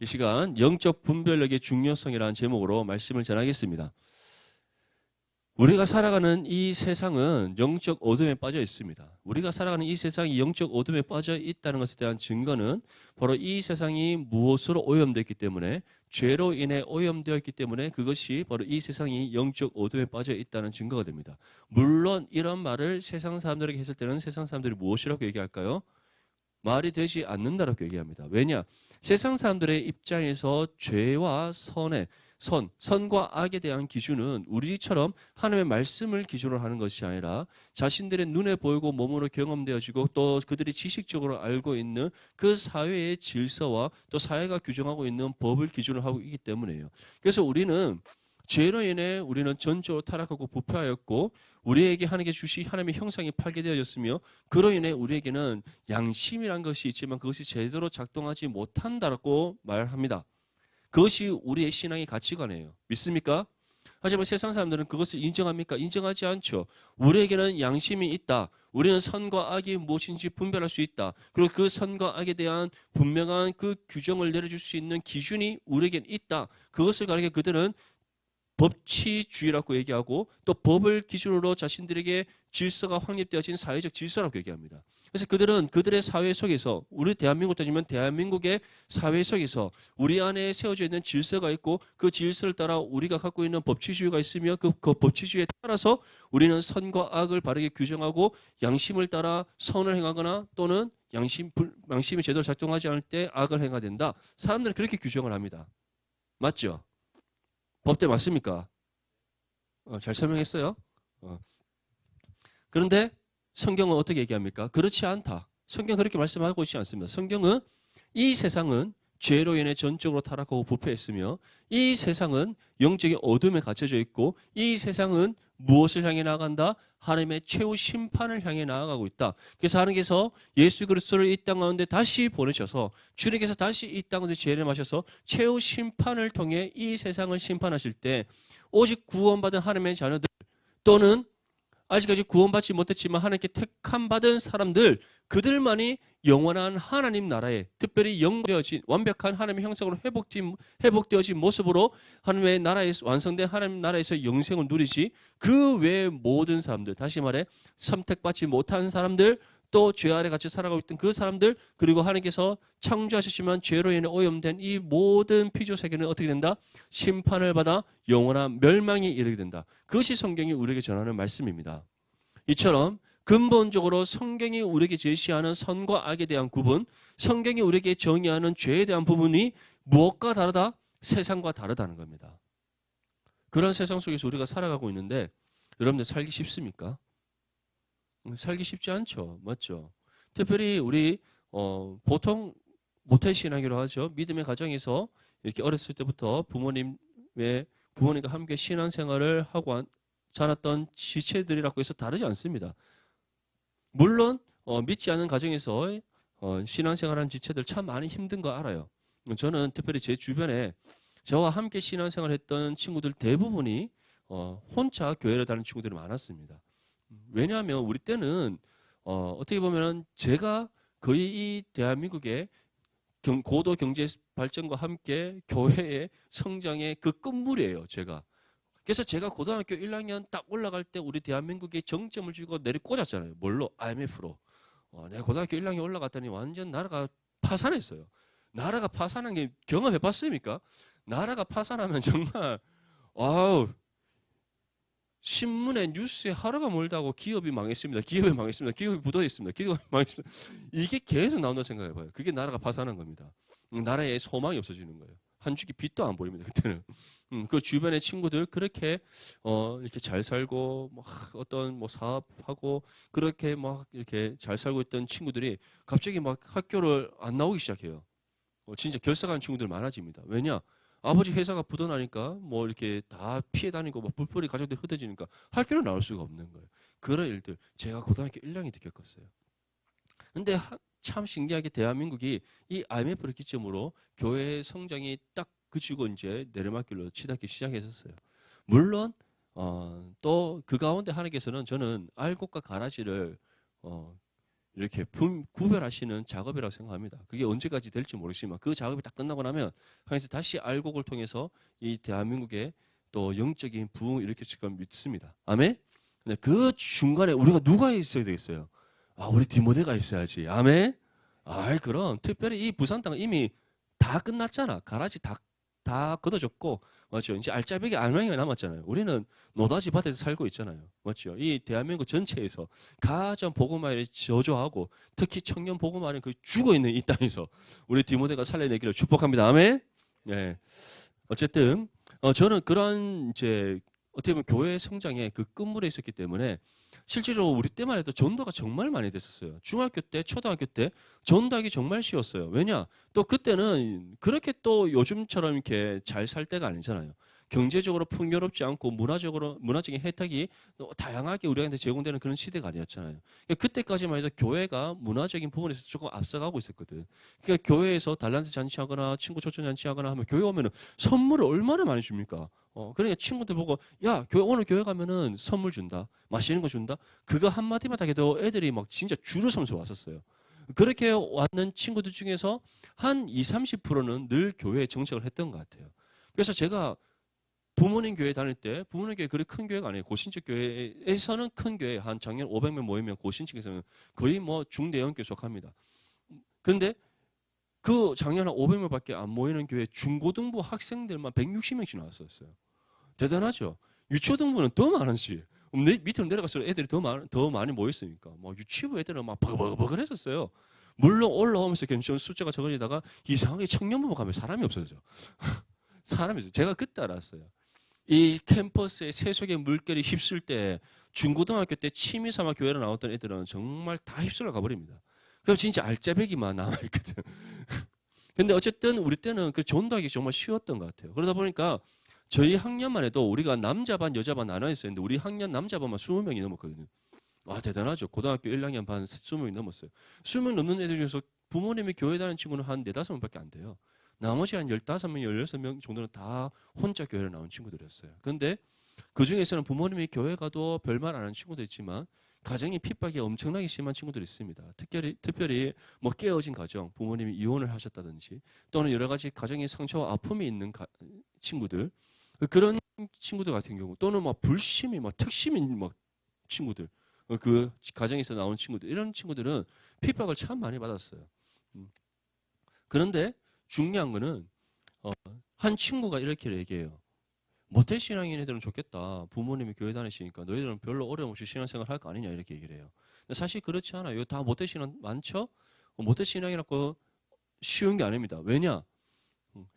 이 시간 영적 분별력의 중요성이라는 제목으로 말씀을 전하겠습니다. 우리가 살아가는 이 세상은 영적 어둠에 빠져 있습니다. 우리가 살아가는 이 세상이 영적 어둠에 빠져 있다는 것에 대한 증거는 바로 이 세상이 무엇으로 오염되었기 때문에, 죄로 인해 오염되었기 때문에 그것이 바로 이 세상이 영적 어둠에 빠져 있다는 증거가 됩니다. 물론 이런 말을 세상 사람들에게 했을 때는 세상 사람들이 무엇이라고 얘기할까요? 말이 되지 않는다라고 얘기합니다. 왜냐? 세상 사람들의 입장에서 죄와 선과 악에 대한 기준은 우리처럼 하나님의 말씀을 기준으로 하는 것이 아니라 자신들의 눈에 보이고 몸으로 경험되어지고 또 그들이 지식적으로 알고 있는 그 사회의 질서와 또 사회가 규정하고 있는 법을 기준으로 하고 있기 때문이에요. 그래서 우리는 죄로 인해 우리는 전적으로 타락하고 부패하였고 우리에게 하나님께 주신 하나님의 형상이 파괴되어졌으며 그로 인해 우리에게는 양심이란 것이 있지만 그것이 제대로 작동하지 못한다고 말합니다. 그것이 우리의 신앙의 가치관이에요. 믿습니까? 하지만 세상 사람들은 그것을 인정합니까? 인정하지 않죠. 우리에게는 양심이 있다. 우리는 선과 악이 무엇인지 분별할 수 있다. 그리고 그 선과 악에 대한 분명한 그 규정을 내려줄 수 있는 기준이 우리에게는 있다. 그것을 가리켜 그들은 법치주의라고 얘기하고 또 법을 기준으로 자신들에게 질서가 확립되어진 사회적 질서라고 얘기합니다. 그래서 그들은 그들의 사회 속에서 우리 대한민국 따지면 대한민국의 사회 속에서 우리 안에 세워져 있는 질서가 있고 그 질서를 따라 우리가 갖고 있는 법치주의가 있으며 그 법치주의에 따라서 우리는 선과 악을 바르게 규정하고 양심을 따라 선을 행하거나 또는 양심이 제대로 작동하지 않을 때 악을 행해야 된다. 사람들은 그렇게 규정을 합니다. 맞죠? 법대 맞습니까? 잘 설명했어요. 그런데 성경은 어떻게 얘기합니까? 그렇지 않다. 성경은 그렇게 말씀하고 있지 않습니다. 성경은 이 세상은 죄로 인해 전적으로 타락하고 부패했으며 이 세상은 영적인 어둠에 갇혀져 있고 이 세상은 무엇을 향해 나아간다? 하나님의 최후 심판을 향해 나아가고 있다. 그래서 하나님께서 예수 그리스도를 이 땅 가운데 다시 보내셔서 주님께서 다시 이 땅 가운데 죄를 마셔서 최후 심판을 통해 이 세상을 심판하실 때 오직 구원받은 하나님의 자녀들 또는 아직까지 구원받지 못했지만 하나님께 택함 받은 사람들 그들만이 영원한 하나님 나라에 특별히 영되어진 완벽한 하나님의 형상으로 회복되어진 모습으로 하나님의 나라에서 완성된 하나님 나라에서 영생을 누리지 그 외의 모든 사람들 다시 말해 선택받지 못한 사람들 또 죄 아래 같이 살아가고 있던 그 사람들 그리고 하나님께서 창조하셨지만 죄로 인해 오염된 이 모든 피조 세계는 어떻게 된다? 심판을 받아 영원한 멸망에 이르게 된다. 그것이 성경이 우리에게 전하는 말씀입니다. 이처럼 근본적으로 성경이 우리에게 제시하는 선과 악에 대한 구분, 성경이 우리에게 정의하는 죄에 대한 부분이 무엇과 다르다? 세상과 다르다는 겁니다. 그런 세상 속에서 우리가 살아가고 있는데 여러분들 살기 쉽습니까? 살기 쉽지 않죠. 맞죠? 특별히 우리 보통 모태신앙이라고 하죠. 믿음의 가정에서 이렇게 어렸을 때부터 부모님과 함께 신앙생활을 하고 자랐던 지체들이라고 해서 다르지 않습니다. 물론 믿지 않는 가정에서 신앙생활하는 지체들 참 많이 힘든 거 알아요. 저는 특별히 제 주변에 저와 함께 신앙생활했던 친구들 대부분이 혼자 교회를 다니는 친구들이 많았습니다. 왜냐하면 우리 때는 어떻게 보면 제가 거의 이 대한민국의 고도 경제 발전과 함께 교회의 성장의 그 끝물이에요. 그래서 제가 고등학교 1학년 딱 올라갈 때 우리 대한민국에 정점을 쥐고 내리 꽂았잖아요. 뭘로? IMF로. 내가 고등학교 1학년 올라갔더니 완전 나라가 파산했어요. 나라가 파산한 게 경험해 봤습니까? 나라가 파산하면 정말 와우 신문에 뉴스에 하루가 멀다고 기업이 망했습니다. 기업이 망했습니다. 기업이 부도했습니다. 기업이 망했습니다. 이게 계속 나온다고 생각해봐요. 그게 나라가 파산한 겁니다. 나라에 소망이 없어지는 거예요. 한 주기 빛도 안 보입니다. 그때는. 그 주변의 친구들 그렇게 이렇게 잘 살고 막 어떤 뭐 사업하고 그렇게 막 이렇게 잘 살고 있던 친구들이 갑자기 막 학교를 안 나오기 시작해요. 진짜 결석한 친구들 많아집니다. 왜냐? 아버지 회사가 부도나니까 뭐 이렇게 다 피해 다니고 뭐 불법이 가족들이 흩어지니까 학교를 나올 수가 없는 거예요. 그런 일들 제가 고등학교 1학년 때 겪었어요. 근데 참 신기하게 대한민국이 이 IMF를 기점으로 교회의 성장이 딱 그치고 이제 내리막길로 치닫기 시작했었어요. 물론 또 그 가운데 하나님께서는 저는 알곡과 가라지를 이렇게 구별하시는 작업이라고 생각합니다. 그게 언제까지 될지 모르지만 그 작업이 다 끝나고 나면 하나님께서 다시 알곡을 통해서 이 대한민국의 또 영적인 부흥을 일으키실 걸 믿습니다. 아멘? 근데 그 중간에 우리가 누가 있어야 되겠어요? 아, 우리 디모데가 있어야지. 아멘? 아이, 그럼 특별히 이 부산 땅은 이미 다 끝났잖아. 가라지 다 걷어졌고, 맞죠? 이제 알짜배기 알맹이가 남았잖아요. 우리는 노다지 밭에서 살고 있잖아요. 맞죠? 이 대한민국 전체에서 가장 복음화를 저조하고 특히 청년 복음화는 그 죽어 있는 이 땅에서 우리 디모데가 살려내기를 축복합니다. 아멘. 네. 어쨌든 저는 그런 이제 어떻게 보면 교회 성장의 그 끝물에 있었기 때문에 실제로 우리 때만 해도 전도가 정말 많이 됐었어요. 중학교 때, 초등학교 때 전도하기 정말 쉬웠어요. 왜냐? 또 그때는 그렇게 또 요즘처럼 이렇게 잘 살 때가 아니잖아요. 경제적으로 풍요롭지 않고 문화적인 혜택이 다양하게 우리한테 제공되는 그런 시대가 아니었잖아요. 그러니까 그때까지만 해도 교회가 문화적인 부분에서 조금 앞서가고 있었거든. 그러니까 교회에서 달란트 잔치하거나 친구 초청 잔치하거나 하면 교회 오면은 선물을 얼마나 많이 줍니까? 그러니까 친구들 보고 야, 오늘 교회 가면은 선물 준다. 맛있는 거 준다. 그거 한마디만 하게도 애들이 막 진짜 줄을 서면서 왔었어요. 그렇게 왔는 친구들 중에서 한 20, 30%는 늘 교회에 정착을 했던 것 같아요. 그래서 제가 부모님 교회 다닐 때 부모님 교회 그리 큰 교회가 아니에요. 고신적 교회에서는 큰 교회 한 작년 500명 모이면 고신적에서는 거의 뭐 중대형교에 속합니다. 그런데 그 작년 한 500명밖에 안 모이는 교회 중고등부 학생들만 160명씩 나왔었어요. 대단하죠. 유초등부는 더 많은지. 밑으로 내려갈수록 애들이 더 많이 모였으니까. 뭐 유치부 애들은 막 버글버글했었어요. 물론 올라오면서 점점 숫자가 적어지다가 이상하게 청년부모 가면 사람이 없어져. 사람이 없어요. 제가 그때 알았어요. 이 캠퍼스에 세속의 물결이 휩쓸 때 중고등학교 때 취미삼아 교회로 나왔던 애들은 정말 다 휩쓸려 가버립니다. 그럼 진짜 알짜배기만 남아있거든. 근데 어쨌든 우리 때는 그 전도하기 정말 쉬웠던 것 같아요. 그러다 보니까 저희 학년만 해도 우리가 남자반 여자반 나눠 있었는데 우리 학년 남자반만 20명이 넘었거든요. 와, 대단하죠. 고등학교 1학년 반 20명이 넘었어요. 20명 넘는 애들 중에서 부모님이 교회 다니는 친구는 한 4, 5명밖에 안 돼요. 나머지 한 15명, 16명 정도는 다 혼자 교회를 나온 친구들이었어요. 그런데 그 중에서는 부모님이 교회 가도 별말 안 하는 친구도 있지만 가정의 핍박이 엄청나게 심한 친구들이 있습니다. 특별히 뭐 깨어진 가정, 부모님이 이혼을 하셨다든지 또는 여러 가지 가정의 상처와 아픔이 있는 친구들, 그런 친구들 같은 경우 또는 막 불심이 막 특심인 막 친구들, 그 가정에서 나온 친구들, 이런 친구들은 핍박을 참 많이 받았어요. 그런데 중요한 거는 한 친구가 이렇게 얘기해요. 모태신앙인 애들은 좋겠다. 부모님이 교회 다니시니까 너희들은 별로 어려움 없이 신앙생활 할 거 아니냐 이렇게 얘기를 해요. 근데 사실 그렇지 않아요. 다 모태신앙 많죠? 모태신앙이라고 쉬운 게 아닙니다. 왜냐?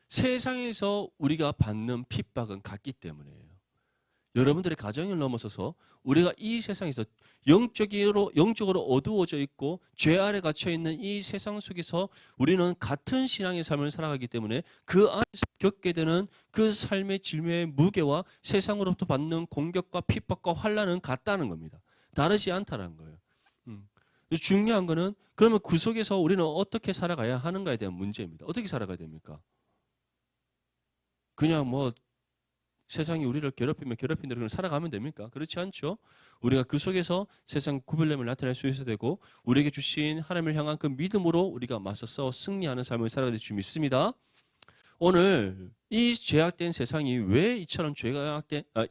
세상에서 우리가 받는 핍박은 같기 때문이에요. 여러분들의 가정을 넘어서서 우리가 이 세상에서 영적으로 어두워져 있고 죄 아래 갇혀 있는 이 세상 속에서 우리는 같은 신앙의 삶을 살아가기 때문에 그 안에서 겪게 되는 그 삶의 질매의 무게와 세상으로부터 받는 공격과 핍박과 환난은 같다는 겁니다. 다르지 않다는 거예요. 중요한 거는 그러면 그 속에서 우리는 어떻게 살아가야 하는가에 대한 문제입니다. 어떻게 살아가야 됩니까? 그냥 뭐 세상이 우리를 괴롭히면 괴롭힌 대로 살아가면 됩니까? 그렇지 않죠. 우리가 그 속에서 세상 구별됨을 나타낼 수 있어야 되고 우리에게 주신 하나님을 향한 그 믿음으로 우리가 맞서서 승리하는 삶을 살아야 될 줄 믿습니다. 오늘 이 죄악된 세상이 왜 이처럼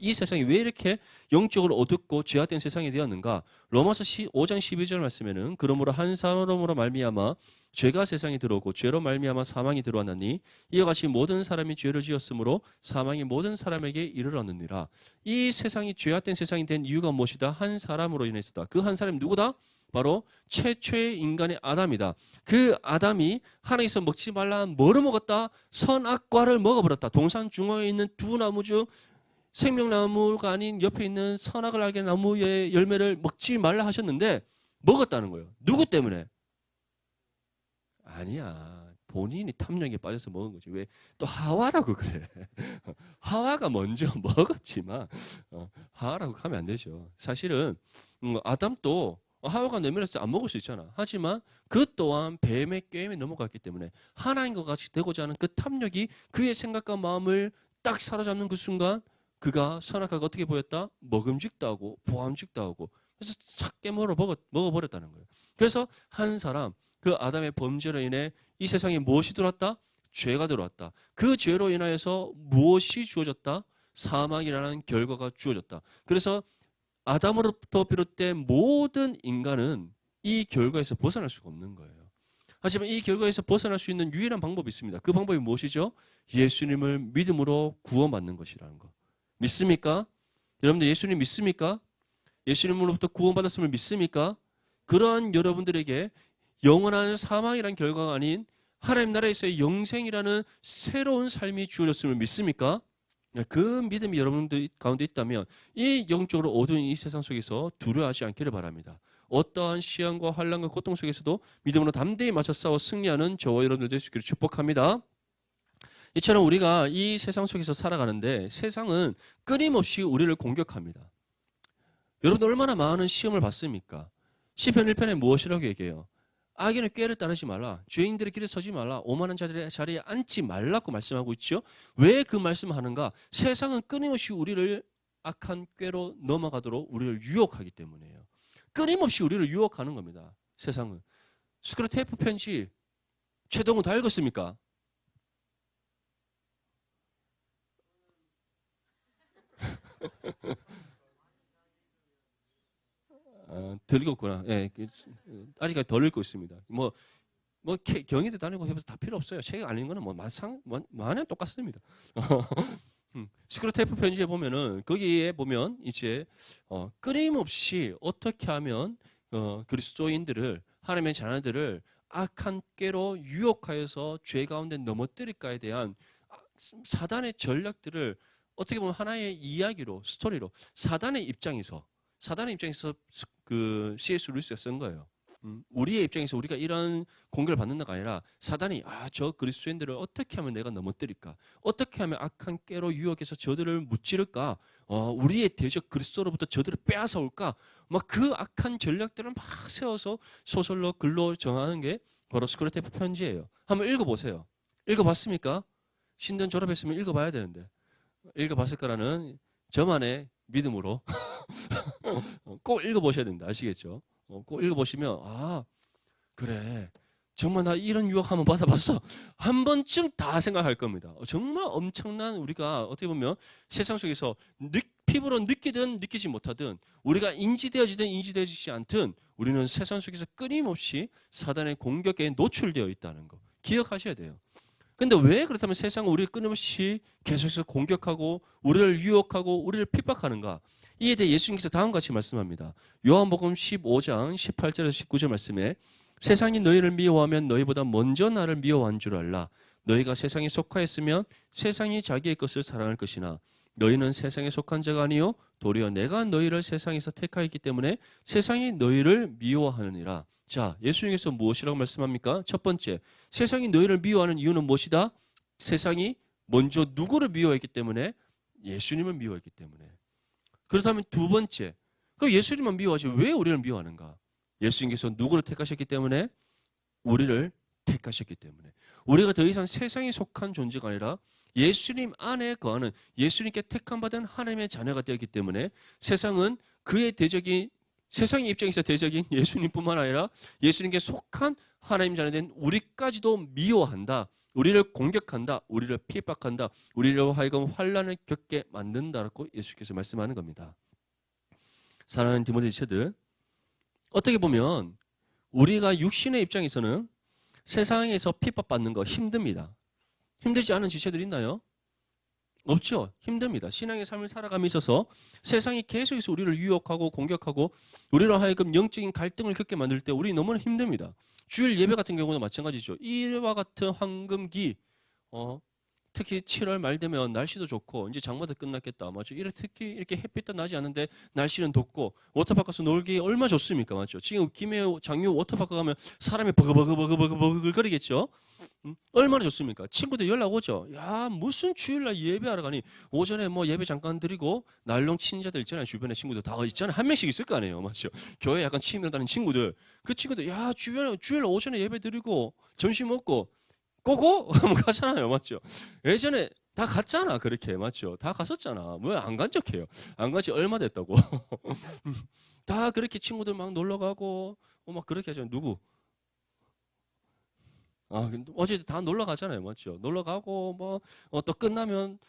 이 세상이 왜 이렇게 영적으로 어둡고 죄악된 세상이 되었는가? 로마서 5장 12절 말씀에는 그러므로 한 사람으로 말미암아 죄가 세상에 들어오고 죄로 말미암아 사망이 들어왔나니 이와 같이 모든 사람이 죄를 지었으므로 사망이 모든 사람에게 이르렀느니라. 이 세상이 죄악된 세상이 된 이유가 무엇이다? 한 사람으로 인해서다. 그 한 사람이 누구다? 바로 최초의 인간의 아담이다. 그 아담이 하나님께서 먹지 말라 뭐를 먹었다? 선악과를 먹어버렸다. 동산 중앙에 있는 두 나무 중 생명나무가 아닌 옆에 있는 선악을 알게 나무의 열매를 먹지 말라 하셨는데 먹었다는 거예요. 누구 때문에? 아니야. 본인이 탐욕에 빠져서 먹은 거지. 왜 또 하와라고 그래. 하와가 먼저 먹었지만 하와라고 하면 안 되죠. 사실은 아담도 하와가 내면에서 안 먹을 수 있잖아. 하지만 그 또한 뱀의 꾀임에 넘어갔기 때문에 하나님과 같이 되고자 하는 그 탐욕이 그의 생각과 마음을 딱 사로잡는 그 순간 그가 선악과가 어떻게 보였다? 먹음직도 하고 보암직도 하고 그래서 싹 깨물어 먹어버렸다는 거예요. 그래서 한 사람, 그 아담의 범죄로 인해 이 세상에 무엇이 들어왔다? 죄가 들어왔다. 그 죄로 인하여서 무엇이 주어졌다? 사망이라는 결과가 주어졌다. 그래서 아담으로부터 비롯된 모든 인간은 이 결과에서 벗어날 수가 없는 거예요. 하지만 이 결과에서 벗어날 수 있는 유일한 방법이 있습니다. 그 방법이 무엇이죠? 예수님을 믿음으로 구원받는 것이라는 거. 믿습니까? 여러분들 예수님 믿습니까? 예수님으로부터 구원받았음을 믿습니까? 그러한 여러분들에게 영원한 사망이라는 결과가 아닌 하나님 나라에서의 영생이라는 새로운 삶이 주어졌음을 믿습니까? 그 믿음이 여러분들 가운데 있다면 이 영적으로 어두운 이 세상 속에서 두려워하지 않기를 바랍니다. 어떠한 시험과 환난과 고통 속에서도 믿음으로 담대히 맞서 싸워 승리하는 저와 여러분들 될 수 있기를 축복합니다. 이처럼 우리가 이 세상 속에서 살아가는데 세상은 끊임없이 우리를 공격합니다. 여러분들 얼마나 많은 시험을 받습니까? 시편 1편에 무엇이라고 얘기해요? 악인의 꾀를 따르지 말라. 죄인들의 길에 서지 말라. 오만한 자들의 자리에 앉지 말라고 말씀하고 있죠. 왜 그 말씀을 하는가? 세상은 끊임없이 우리를 악한 꾀로 넘어가도록 우리를 유혹하기 때문이에요. 끊임없이 우리를 유혹하는 겁니다. 세상은. 스크루테이프 편지 최동훈 다 읽었습니까? 덜 읽었구나. 예, 아직까지 덜 읽고 있습니다. 경희대 다니고 해서 다 필요 없어요. 책 안 읽는 거는 마냥 똑같습니다. 스크루테이프 편지에 보면은 거기에 보면 이제 끊임없이 어떻게 하면 그리스도인들을 하나님의 자녀들을 악한 꾀로 유혹하여서 죄 가운데 넘어뜨릴까에 대한 사단의 전략들을 어떻게 보면 하나의 이야기로 스토리로 사단의 입장에서 그 C.S. 루이스가 쓴 거예요. 우리의 입장에서 우리가 이런 공격을 받는다가 아니라 사단이 저 그리스도인들을 어떻게 하면 내가 넘어뜨릴까? 어떻게 하면 악한 꾀로 유혹해서 저들을 무찌를까? 우리의 대적 그리스도로부터 저들을 빼앗아올까? 막 그 악한 전략들을 막 세워서 소설로 글로 정하는 게 바로 스크루테이프 편지예요. 한번 읽어보세요. 읽어봤습니까? 신전 졸업했으면 읽어봐야 되는데 읽어봤을 거라는 저만의 믿음으로 꼭 읽어보셔야 됩니다. 아시겠죠? 꼭 읽어보시면 그래 정말 나 이런 유혹 한번 받아봤어 한 번쯤 다 생각할 겁니다. 정말 엄청난 우리가 어떻게 보면 세상 속에서 피부로 느끼든 느끼지 못하든 우리가 인지되어지든 인지되어지지 않든 우리는 세상 속에서 끊임없이 사단의 공격에 노출되어 있다는 거 기억하셔야 돼요. 근데 왜 그렇다면 세상은 우리를 끊임없이 계속해서 공격하고 우리를 유혹하고 우리를 핍박하는가? 이에 대해 예수님께서 다음과 같이 말씀합니다. 요한복음 15장 18절에서 19절 말씀에 세상이 너희를 미워하면 너희보다 먼저 나를 미워한 줄 알라. 너희가 세상에 속하였으면 세상이 자기의 것을 사랑할 것이나 너희는 세상에 속한 자가 아니요 도리어 내가 너희를 세상에서 택하였기 때문에 세상이 너희를 미워하느니라. 자, 예수님께서 무엇이라고 말씀합니까? 첫 번째, 세상이 너희를 미워하는 이유는 무엇이다? 세상이 먼저 누구를 미워했기 때문에? 예수님을 미워했기 때문에. 그렇다면 두 번째, 그럼 예수님만 미워하지 왜 우리를 미워하는가? 예수님께서 누구를 택하셨기 때문에? 우리를 택하셨기 때문에. 우리가 더 이상 세상에 속한 존재가 아니라 예수님 안에 거하는 예수님께 택함받은 하나님의 자녀가 되었기 때문에 세상은 그의 대적인 세상의 입장에서 대적인 예수님뿐만 아니라 예수님께 속한 하나님 자녀된 우리까지도 미워한다. 우리를 공격한다. 우리를 핍박한다. 우리로 하여금 환난을 겪게 만든다라고 예수께서 말씀하는 겁니다. 사랑하는 디모데 지체들, 어떻게 보면 우리가 육신의 입장에서는 세상에서 핍박받는 거 힘듭니다. 힘들지 않은 지체들 있나요? 없죠. 힘듭니다. 신앙의 삶을 살아감에 있어서 세상이 계속해서 우리를 유혹하고 공격하고 우리로 하여금 영적인 갈등을 겪게 만들 때 우리 너무나 힘듭니다. 주일 예배 같은 경우도 마찬가지죠. 이와 같은 황금기 특히 7월 말 되면 날씨도 좋고 이제 장마도 끝났겠다. 맞죠? 특히 이렇게 햇빛도 나지 않은데 날씨는 덥고 워터파크 가서 놀기 얼마나 좋습니까? 맞죠? 지금 김해우 장유 워터파크 가면 사람이 버글버글버글버글 거리겠죠? 얼마나 좋습니까? 친구들 연락 오죠. 야, 무슨 주일날 예배하러 가니? 오전에 뭐 예배 잠깐 드리고 날롱 친자들 있잖아요. 주변에 친구들 다 있잖아요. 한 명씩 있을 거 아니에요. 맞죠? 교회 약간 친밀 가는 친구들. 그 친구들 야, 주일 오전에 예배 드리고 점심 먹고 고고? 가잖아요. 맞죠? 예전에 다 갔잖아. 그렇게. 맞죠? 다 갔었잖아. 왜 안 간 척해요? 안 간지 얼마 됐다고. 다 그렇게 친구들 막 놀러 가고 막 그렇게 하잖아요. 누구? 어제 다 놀러 가잖아요, 맞죠? 놀러 가고 또 끝나면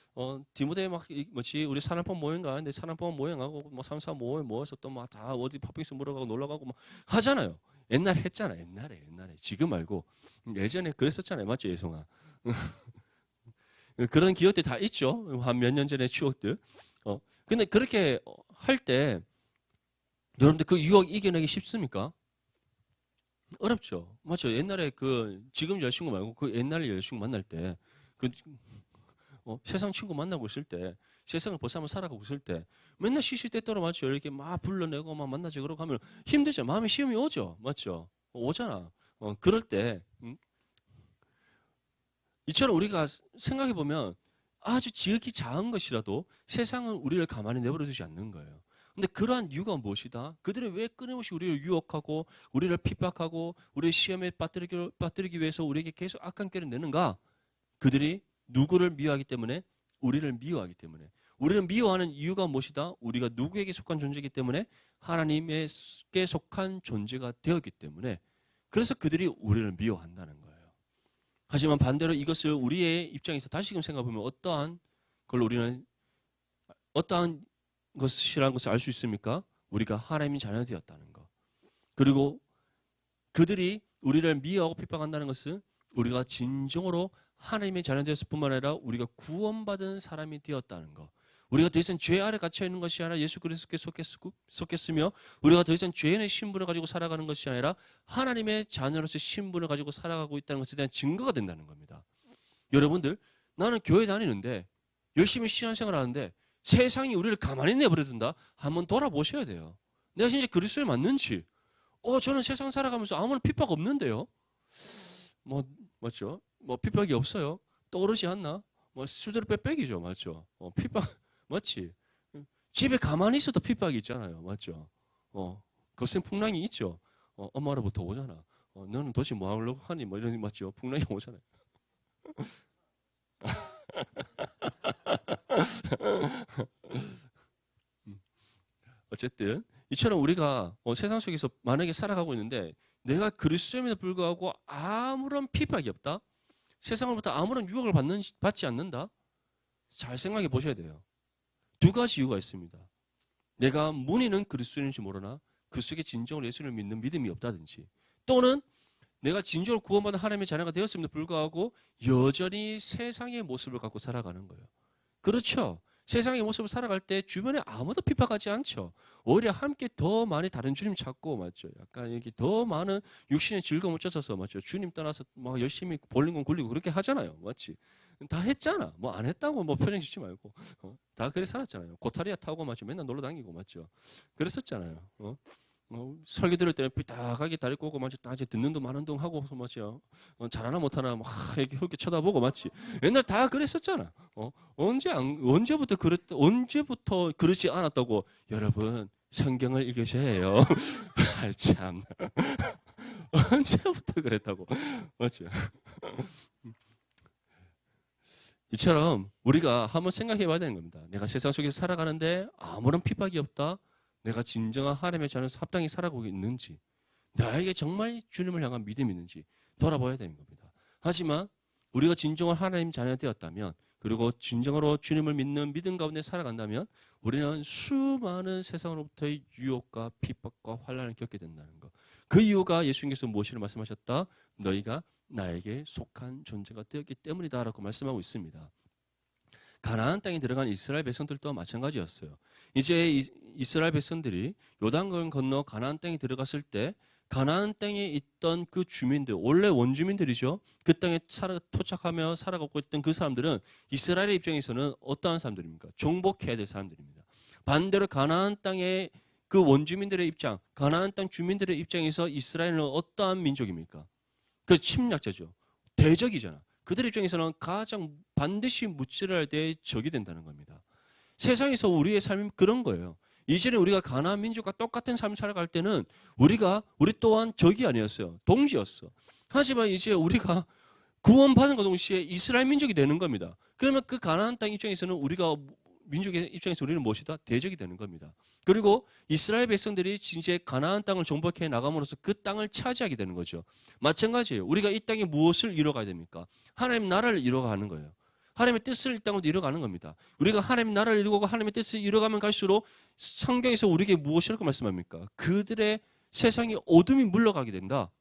디모데 막 뭐지 우리 산악본 모임 가는데 산악본 모임하고 뭐 삼사 모임 모여서 또 막 다 어디 팥빙수 먹으러 가고 놀러 가고 막 하잖아요. 옛날에 했잖아, 옛날에 지금 말고 예전에 그랬었잖아요, 맞죠, 예송아? 그런 기억들 다 있죠. 한 몇 년 전의 추억들. 근데 그렇게 할 때 여러분들 그 유혹 이겨내기 쉽습니까? 어렵죠. 맞죠. 옛날에 지금 여자친구 말고 그 옛날 여자친구 만날 때, 그, 세상 친구 만나고 있을 때, 세상을 벌써 한번 살아가고 있을 때, 맨날 시시때때로 맞죠. 이렇게 막 불러내고 막 만나지 그러고 하면 힘들죠. 마음에 시험이 오죠. 맞죠. 오잖아. 그럴 때, 이처럼 우리가 생각해 보면 아주 지극히 작은 것이라도 세상은 우리를 가만히 내버려 두지 않는 거예요. 근데 그러한 이유가 무엇이다? 그들이 왜 끊임없이 우리를 유혹하고 우리를 핍박하고 우리를 시험에 빠뜨리기 위해서 우리에게 계속 악한 꾀를 내는가? 그들이 누구를 미워하기 때문에? 우리를 미워하기 때문에. 우리를 미워하는 이유가 무엇이다? 우리가 누구에게 속한 존재이기 때문에? 하나님께 속한 존재가 되었기 때문에. 그래서 그들이 우리를 미워한다는 거예요. 하지만 반대로 이것을 우리의 입장에서 다시금 생각해보면 어떠한 것이라는 것을 알 수 있습니까? 우리가 하나님의 자녀 되었다는 것. 그리고 그들이 우리를 미워하고 핍박한다는 것은 우리가 진정으로 하나님의 자녀 되었을 뿐만 아니라 우리가 구원받은 사람이 되었다는 것. 우리가 더 이상 죄 아래 갇혀 있는 것이 아니라 예수 그리스도께 속했으며 우리가 더 이상 죄인의 신분을 가지고 살아가는 것이 아니라 하나님의 자녀로서의 신분을 가지고 살아가고 있다는 것에 대한 증거가 된다는 겁니다. 여러분들, 나는 교회 다니는데 열심히 신앙생활 하는데 세상이 우리를 가만히 내버려둔다? 한번 돌아보셔야 돼요. 내가 진짜 그리스도에 맞는지. 저는 세상 살아가면서 아무런 핍박 없는데요. 맞죠? 핍박이 없어요. 떠오르지 않나? 수저로 빼빼기죠, 맞죠? 핍박 맞지? 집에 가만히 있어도 핍박이 있잖아요, 맞죠? 거센 풍랑이 있죠. 엄마로부터 오잖아. 너는 도대체 뭐 하려고 하니? 이런 맞죠? 풍랑이 오잖아요. 어쨌든 이처럼 우리가 세상 속에서 만약에 살아가고 있는데 내가 그리스도임에도 불구하고 아무런 핍박이 없다. 세상으로부터 아무런 유혹을 받지 않는다. 잘 생각해 보셔야 돼요. 두 가지 이유가 있습니다. 내가 문의는 그리스도인인지 모르나 그 속에 진정으로 예수를 믿는 믿음이 없다든지 또는 내가 진정으로 구원받은 하나님의 자녀가 되었음에도 불구하고 여전히 세상의 모습을 갖고 살아가는 거예요. 그렇죠. 세상의 모습을 살아갈 때 주변에 아무도 핍박하지 않죠. 오히려 함께 더 많이 다른 주님 찾고 맞죠. 약간 이렇게 더 많은 육신의 즐거움을 쫓아서 맞죠. 주님 떠나서 막 열심히 볼링공 굴리고 그렇게 하잖아요. 맞지? 다 했잖아. 안 했다고 표정 짓지 말고 다 그래 살았잖아요. 고타리아 타고 맞죠. 맨날 놀러 다니고 맞죠. 그랬었잖아요. 설교 들을 때는 삐딱하게 다리 꼬고 맞죠. 딱 이제 듣는 둥 마는 둥 하고 맞죠. 잘하나 못하나 막 이렇게 훑게 쳐다보고 맞지. 옛날 다 그랬었잖아. 언제부터 그러지 않았다고 여러분 성경을 읽으셔야 해요. 참 언제부터 그랬다고 맞죠. 이처럼 우리가 한번 생각해 봐야 되는 겁니다. 내가 세상 속에서 살아가는데 아무런 핍박이 없다. 내가 진정한 하나님의 자녀로서 합당히 살아가고 있는지 나에게 정말 주님을 향한 믿음이 있는지 돌아봐야 되는 겁니다. 하지만 우리가 진정한 하나님 자녀가 되었다면 그리고 진정으로 주님을 믿는 믿음 가운데 살아간다면 우리는 수많은 세상으로부터의 유혹과 핍박과 환난을 겪게 된다는 것. 그 이유가 예수님께서 무엇이라 말씀하셨다? 너희가 나에게 속한 존재가 되었기 때문이다라고 말씀하고 있습니다. 가나안 땅에 들어간 이스라엘 백성들도 마찬가지였어요. 이제 이스라엘 백성들이 요단강을 건너 가나안 땅에 들어갔을 때 가나안 땅에 있던 그 주민들, 원래 원주민들이죠. 그 땅에 토착하며 살아가고 있던 그 사람들은 이스라엘의 입장에서는 어떠한 사람들입니까? 정복해야 될 사람들입니다. 반대로 가나안 땅의 그 원주민들의 입장, 가나안 땅 주민들의 입장에서 이스라엘은 어떠한 민족입니까? 그 침략자죠. 대적이잖아. 그들 입장에서는 가장 반드시 무찌를 때 적이 된다는 겁니다. 세상에서 우리의 삶이 그런 거예요. 이전에 우리가 가나안 민족과 똑같은 삶을 살아갈 때는 우리 또한 적이 아니었어요. 동지였어. 하지만 이제 우리가 구원받은 것 동시에 이스라엘 민족이 되는 겁니다. 그러면 그 가나안 땅 입장에서는 우리가 민족의 입장에서 우리는 무엇이다? 대적이 되는 겁니다. 그리고 이스라엘 백성들이 이제 가나안 땅을 정복해 나감으로써 그 땅을 차지하게 되는 거죠. 마찬가지예요. 우리가 이 땅에 무엇을 이뤄가야 됩니까? 하나님 나라를 이뤄가는 거예요. 하나님의 뜻을 이 땅으로 이뤄가는 겁니다. 우리가 하나님의 나라를 이루고 하나님의 뜻을 이뤄가면 갈수록 성경에서 우리에게 무엇이라고 말씀합니까? 그들의 세상에 어둠이 물러가게 된다.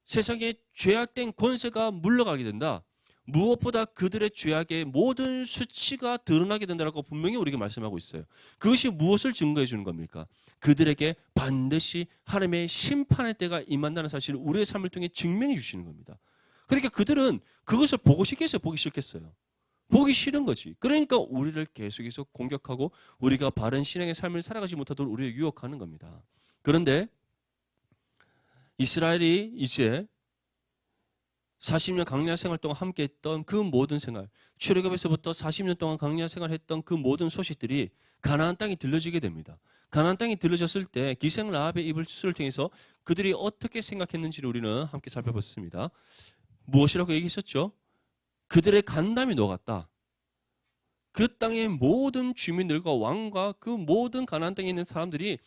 세상에 죄악된 권세가 물러가게 된다. 무엇보다 그들의 죄악의 모든 수치가 드러나게 된다고 분명히 우리에게 말씀하고 있어요. 그것이 무엇을 증거해 주는 겁니까? 그들에게 반드시 하나님의 심판의 때가 임한다는 사실을 우리의 삶을 통해 증명해 주시는 겁니다. 그러니까 그들은 그것을 보고 싶겠어요? 보기 싫겠어요? 보기 싫은 거지. 그러니까 우리를 계속해서 공격하고 우리가 바른 신앙의 삶을 살아가지 못하도록 우리를 유혹하는 겁니다. 그런데 이스라엘이 이제 40년 광야 생활 동안 함께 했던 그 모든 생활, 출애굽에서부터 40년 동안 광야 생활했던 그 모든 소식들이 가나안 땅에 들려지게 됩니다. 가나안 땅에 들려졌을 때 기생 라합의 입을 통해서 그들이 어떻게 생각했는지를 우리는 함께 살펴봤습니다. 무엇이라고 얘기했었죠? 그들의 간담이 녹았다. 그 땅의 모든 주민들과 왕과 그 모든 가나안 땅에 있는 사람들이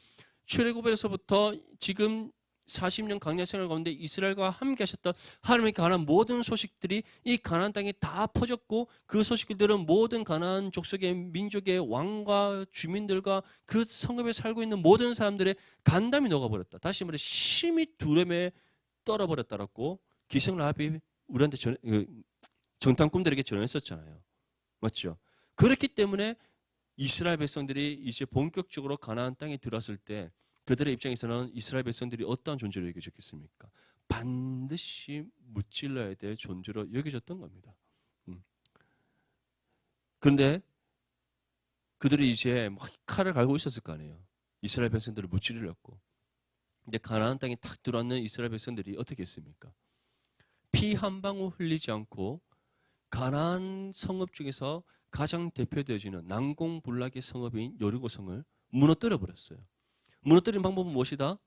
출애굽에서부터 지금 40년 광야 생활 가운데 이스라엘과 함께 하셨던 하나님의 관한 모든 소식들이 이 가나안 땅에 다 퍼졌고 그 소식들은 모든 가나안 족속의 민족의 왕과 주민들과 그 성읍에 살고 있는 모든 사람들의 간담이 녹아버렸다. 다시 말해 심히 두려움에 떨어버렸다라고 기생 라합이 우리한테 정탐꾼들에게 전했었잖아요. 맞죠? 그렇기 때문에 이스라엘 백성들이 이제 본격적으로 가나안 땅에 들어왔을 때 그들의 입장에서는 이스라엘 백성들이 어떠한 존재로 여겨졌겠습니까? 반드시 무찔러야 될 존재로 여겨졌던 겁니다. 그런데 그들이 이제 막 칼을 갈고 있었을 거 아니에요. 이스라엘 백성들을 무찌르려고. 근데 가나안 땅에 탁 들어왔는 이스라엘 백성들이 어떻게 했습니까? 피 한 방울 흘리지 않고 가나안 성읍 중에서 가장 대표되어지는 난공불락의 성읍인 여리고성을 무너뜨려 버렸어요. 무너뜨린 방법은 무엇이다?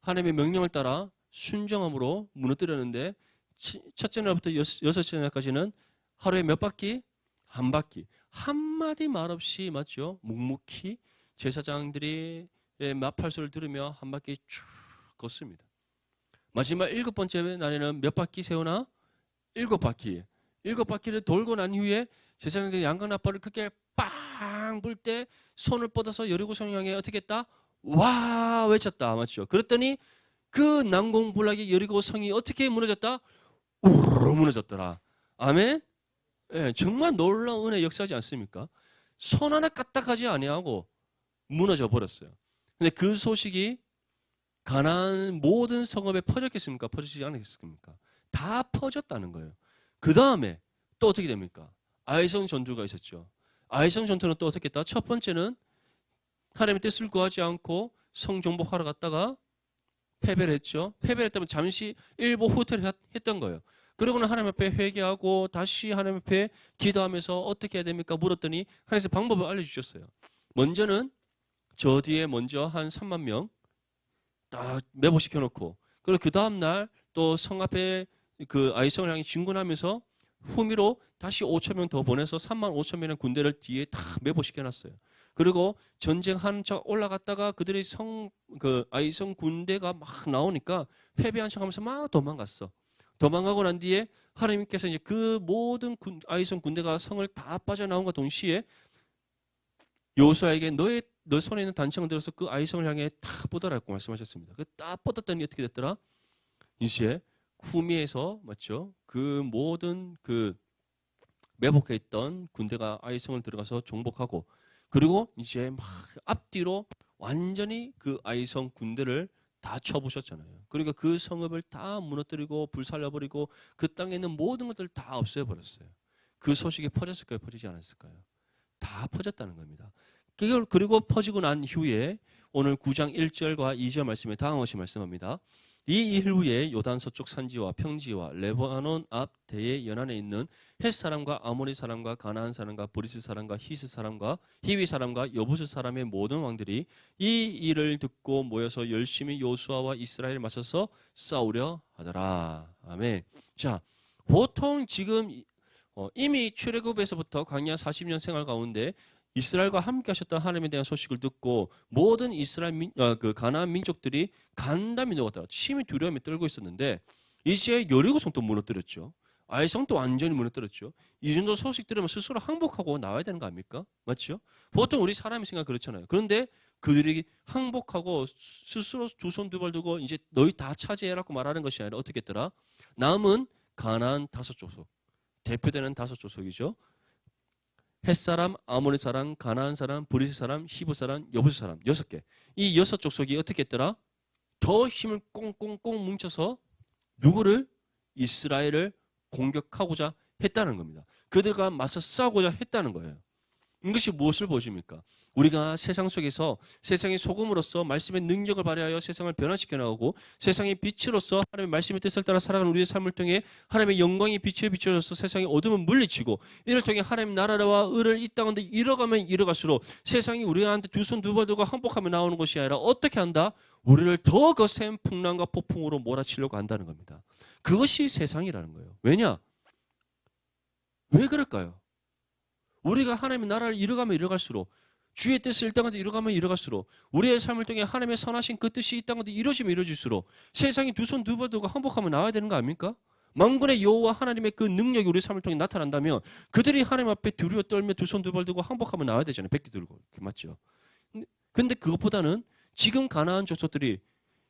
하나님의 명령을 따라 순종함으로 무너뜨렸는데 첫째 날부터 여섯째 날까지는 하루에 몇 바퀴? 한 바퀴. 한마디 말 없이 맞죠? 묵묵히 제사장들이 마팔소를 들으며 한 바퀴 쭉 걷습니다. 마지막 7번째 날에는 몇 바퀴 세우나? 7바퀴. 7바퀴를 돌고 난 후에 제사장들이 양각나팔을 크게 빵 불 때 손을 뻗어서 여리고성 향해 어떻게 했다? 와 외쳤다. 맞죠? 그랬더니 그 난공불락의 여리고성이 어떻게 무너졌다? 우르르 무너졌더라. 아멘? 예, 정말 놀라운 은혜 역사하지 않습니까? 손 하나 까딱하지 아니하고 무너져 버렸어요. 근데 그 소식이 가나안 모든 성읍에 퍼졌겠습니까? 퍼지지 않았겠습니까? 다 퍼졌다는 거예요. 그 다음에 또 어떻게 됩니까? 아이성 전투가 있었죠. 아이성 전투는 또 어떻게 했다? 첫 번째는 하나님의 뜻을 구하지 않고 성 정복하러 갔다가 패배를 했죠. 패배를 했다면 잠시 일부 후퇴를 했던 거예요. 그러고는 하나님 앞에 회개하고 다시 하나님 앞에 기도하면서 어떻게 해야 됩니까? 물었더니 하나님께서 방법을 알려주셨어요. 먼저는 저 뒤에 먼저 한 3만 명 딱 매복시켜 놓고 그리고 그 다음날 또 성 앞에 그 아이성을 향해 진군하면서 후미로 다시 5천 명 더 보내서 3만 5천 명의 군대를 뒤에 다 매복시켜 놨어요. 그리고 전쟁 한척 올라갔다가 그들의 아이성 군대가 막 나오니까 패배한 척하면서 막 도망갔어. 도망가고 난 뒤에 하나님께서 이제 그 모든 아이성 군대가 성을 다 빠져나온과 동시에 여호수아에게 너 손에 있는 단창을 들어서 그 아이성을 향해 딱 뻗어라고 말씀하셨습니다. 그 딱 뻗었더니 어떻게 됐더라? 이제 후미에서 맞죠? 그 모든 그 매복해 있던 군대가 아이성을 들어가서 정복하고 그리고 이제 막 앞뒤로 완전히 그 아이성 군대를 다 쳐부셨잖아요. 그러니까 그 성읍을 다 무너뜨리고 불살려버리고 그 땅에 있는 모든 것들을 다 없애버렸어요. 그 소식이 퍼졌을까요? 퍼지지 않았을까요? 다 퍼졌다는 겁니다. 그리고 퍼지고 난 후에 오늘 9장 1절과 2절 말씀에 다음과 같이 말씀합니다. 이 일 후에 요단 서쪽 산지와 평지와 레바논 앞 대의 연안에 있는 헷 사람과 아모리 사람과 가나안 사람과 브리스 사람과 히스 사람과 히위 사람과 여부스 사람의 모든 왕들이 이 일을 듣고 모여서 열심히 요수아와 이스라엘을 맞서서 싸우려 하더라. 아멘. 자, 보통 지금 이미 출애굽에서부터 광야 40년 생활 가운데 이스라엘과 함께 하셨던 하나님에 대한 소식을 듣고 모든 그 가나안 민족들이 간담이 녹았다. 심히 두려움에 떨고 있었는데 이제 여리고 성도 무너뜨렸죠. 아이 성도 완전히 무너뜨렸죠. 이 정도 소식 들으면 스스로 항복하고 나와야 되는 거 아닙니까? 맞죠? 보통 우리 사람이 생각 그렇잖아요. 그런데 그들이 항복하고 스스로 두 손 두 발 두고 이제 너희 다 차지해라고 말하는 것이 아니라 어떻게 했더라? 남은 가나안 5족속, 대표되는 5족속이죠. 햇사람, 아모리 사람, 가나안 사람, 브리스 사람, 히브 사람, 여부스 사람 6개. 이 6족속이 어떻게 했더라? 더 힘을 꽁꽁꽁 뭉쳐서 누구를? 이스라엘을 공격하고자 했다는 겁니다. 그들과 맞서 싸우고자 했다는 거예요. 이것이 무엇을 보여줍니까? 우리가 세상 속에서 세상의 소금으로서 말씀의 능력을 발휘하여 세상을 변화시켜 나가고 세상의 빛으로서 하나님의 말씀의 뜻을 따라 살아가는 우리의 삶을 통해 하나님의 영광이 빛에 비춰져서 세상의 어둠을 물리치고 이를 통해 하나님 나라와 의를 이 땅인데 이뤄가면 이뤄갈수록 세상이 우리한테 두 손 두 발 들고 항복하며 나오는 것이 아니라 어떻게 한다? 우리를 더 거센 풍랑과 폭풍으로 몰아치려고 한다는 겁니다. 그것이 세상이라는 거예요. 왜냐? 왜 그럴까요? 우리가 하나님의 나라를 이뤄가면 이뤄갈수록 주의 뜻을 이 땅에 이뤄가면 이뤄갈수록 우리의 삶을 통해 하나님의 선하신 그 뜻이 이 땅에 이루어지면 이루어질수록 세상이 두 손 두 발 들고 항복하면 나와야 되는 거 아닙니까? 만군의 여호와 하나님의 그 능력이 우리 삶을 통해 나타난다면 그들이 하나님 앞에 두려워 떨며 두 손 두 발 들고 항복하면 나와야 되잖아요. 백기 들고. 맞죠? 근데 그것보다는 지금 가나안 족속들이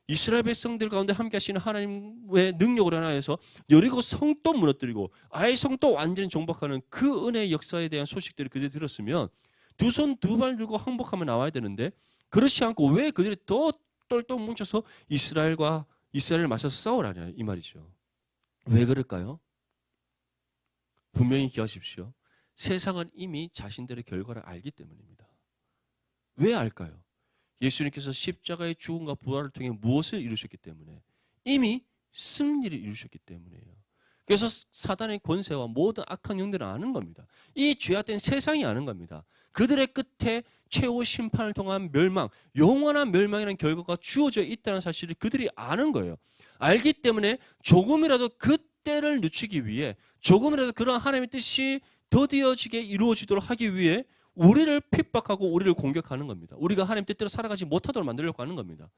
이스라엘 백성들 가운데 함께 하시는 하나님의 능력으로 인하여서 여리고 성도 무너뜨리고 아예 성도 완전히 정복하는 그 은혜의 역사에 대한 소식들을 그들이 들었으면 두 손 두 발 들고 항복하며 나와야 되는데 그렇지 않고 왜 그들이 더 똘똘 뭉쳐서 이스라엘을 맞서서 싸우라냐 이 말이죠. 왜 그럴까요? 분명히 기억하십시오. 세상은 이미 자신들의 결과를 알기 때문입니다. 왜 알까요? 예수님께서 십자가의 죽음과 부활을 통해 무엇을 이루셨기 때문에 이미 승리를 이루셨기 때문이에요. 그래서 사단의 권세와 모든 악한 영들은 아는 겁니다. 이 죄악된 세상이 아는 겁니다. 그들의 끝에 최후 심판을 통한 멸망, 영원한 멸망이라는 결과가 주어져 있다는 사실을 그들이 아는 거예요. 알기 때문에 조금이라도 그 때를 늦추기 위해 조금이라도 그런 하나님의 뜻이 더디어지게 이루어지도록 하기 위해 우리를 핍박하고 우리를 공격하는 겁니다. 우리가 하나님 뜻대로 살아가지 못하도록 만들려고 하는 겁니다.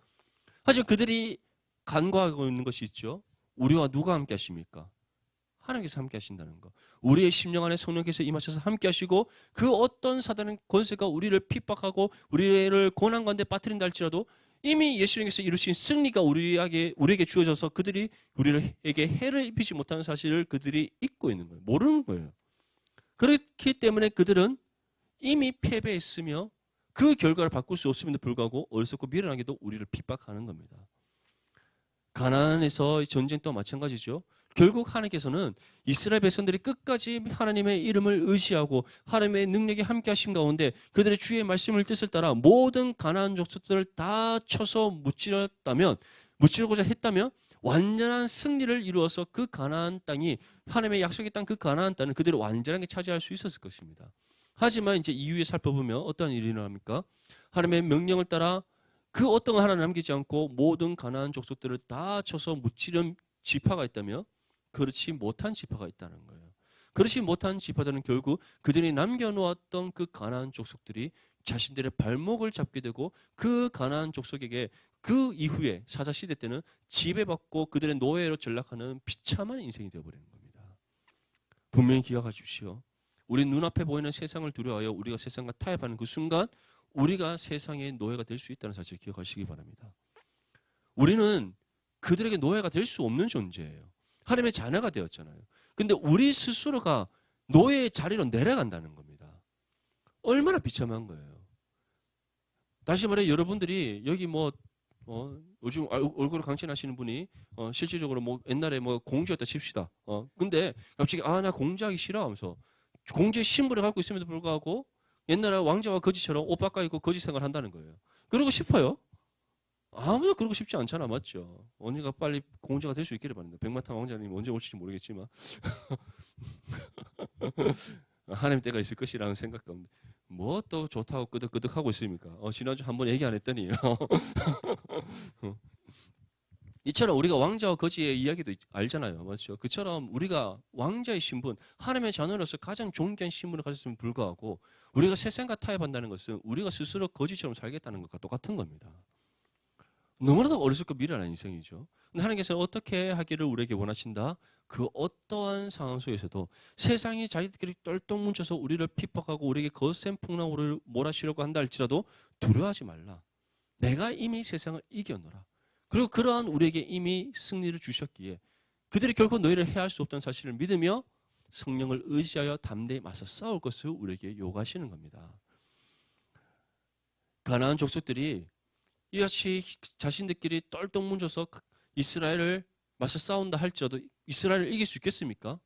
하지만 그들이 간과하고 있는 것이 있죠. 우리와 누가 함께 하십니까? 하나님께서 함께 하신다는 거. 우리의 심령 안에 성령께서 임하셔서 함께 하시고 그 어떤 사단의 권세가 우리를 핍박하고 우리를 고난 가운데 빠뜨린다 할지라도 이미 예수님께서 이루신 승리가 우리에게 주어져서 그들이 우리에게 해를 입히지 못하는 사실을 그들이 잊고 있는 거예요. 모르는 거예요. 그렇기 때문에 그들은 이미 패배했으며 그 결과를 바꿀 수 없음에도 불구하고 어리석고 미련하게도 우리를 핍박하는 겁니다. 가나안에서 전쟁 또한 마찬가지죠. 결국 하나님께서는 이스라엘 백성들이 끝까지 하나님의 이름을 의지하고 하나님의 능력이 함께 하신 가운데 그들의 주의 말씀을 뜻을 따라 모든 가나안 족속들을 다 쳐서 무찌르고자 했다면 완전한 승리를 이루어서 그 가나안 땅이 하나님의 약속의 땅 그 가나안 땅을 그들이 완전하게 차지할 수 있었을 것입니다. 하지만 이제 이후에 살펴보면 어떤 일이 일어납니까? 하나님의 명령을 따라 그 어떤 거 하나 남기지 않고 모든 가나안 족속들을 다 쳐서 무찌른 지파가 있다며 그렇지 못한 지파가 있다는 거예요. 그렇지 못한 지파들은 결국 그들이 남겨놓았던 그 가나안 족속들이 자신들의 발목을 잡게 되고 그 가나안 족속에게 그 이후에 사사시대 때는 지배받고 그들의 노예로 전락하는 비참한 인생이 되어버리는 겁니다. 분명히 기억하십시오. 우리 눈앞에 보이는 세상을 두려워하여 우리가 세상과 타협하는 그 순간 우리가 세상의 노예가 될 수 있다는 사실을 기억하시기 바랍니다. 우리는 그들에게 노예가 될 수 없는 존재예요. 하나님의 자녀가 되었잖아요. 근데 우리 스스로가 노예의 자리로 내려간다는 겁니다. 얼마나 비참한 거예요. 다시 말해 여러분들이 여기 요즘 얼굴을 강신하시는 분이 실질적으로 옛날에 공주였다 칩시다. 근데 갑자기 나 공주하기 싫어 하면서 공주의 신분을 갖고 있음에도 불구하고 옛날에 왕자와 거지처럼 옷 바꿔 입고 거지 생활을 한다는 거예요. 그러고 싶어요? 아무도 그러고 싶지 않잖아. 맞죠? 언젠가 빨리 공주가 될 수 있기를 바랍니다. 백마탄 왕자님 언제 올지 모르겠지만 하나님 때가 있을 것이라는 생각 가운데 뭐 또 좋다고 끄덕끄덕 하고 있습니까? 지난주 한번 얘기 안 했더니 이처럼 우리가 왕자와 거지의 이야기도 알잖아요. 맞죠? 그처럼 우리가 왕자의 신분, 하나님의 자녀로서 가장 존귀한 신분을 가졌음에 불구하고 우리가 세상과 타협한다는 것은 우리가 스스로 거지처럼 살겠다는 것과 똑같은 겁니다. 너무나도 어리석고 미련한 인생이죠. 근데 하나님께서 어떻게 하기를 우리에게 원하신다? 그 어떠한 상황 속에서도 세상이 자기들끼리 똘똘 뭉쳐서 우리를 핍박하고 우리에게 거센 풍랑으로 몰아치려고 한다 할지라도 두려워하지 말라. 내가 이미 세상을 이겨노라. 그리고 그러한 우리에게 이미 승리를 주셨기에 그들이 결코 너희를 해할 수 없다는 사실을 믿으며 성령을 의지하여 담대히 맞서 싸울 것을 우리에게 요구하시는 겁니다. 가나안 족속들이 이같이 자신들끼리 똘똘 뭉쳐서 이스라엘을 맞서 싸운다 할지라도 이스라엘을 이길 수 있겠습니까?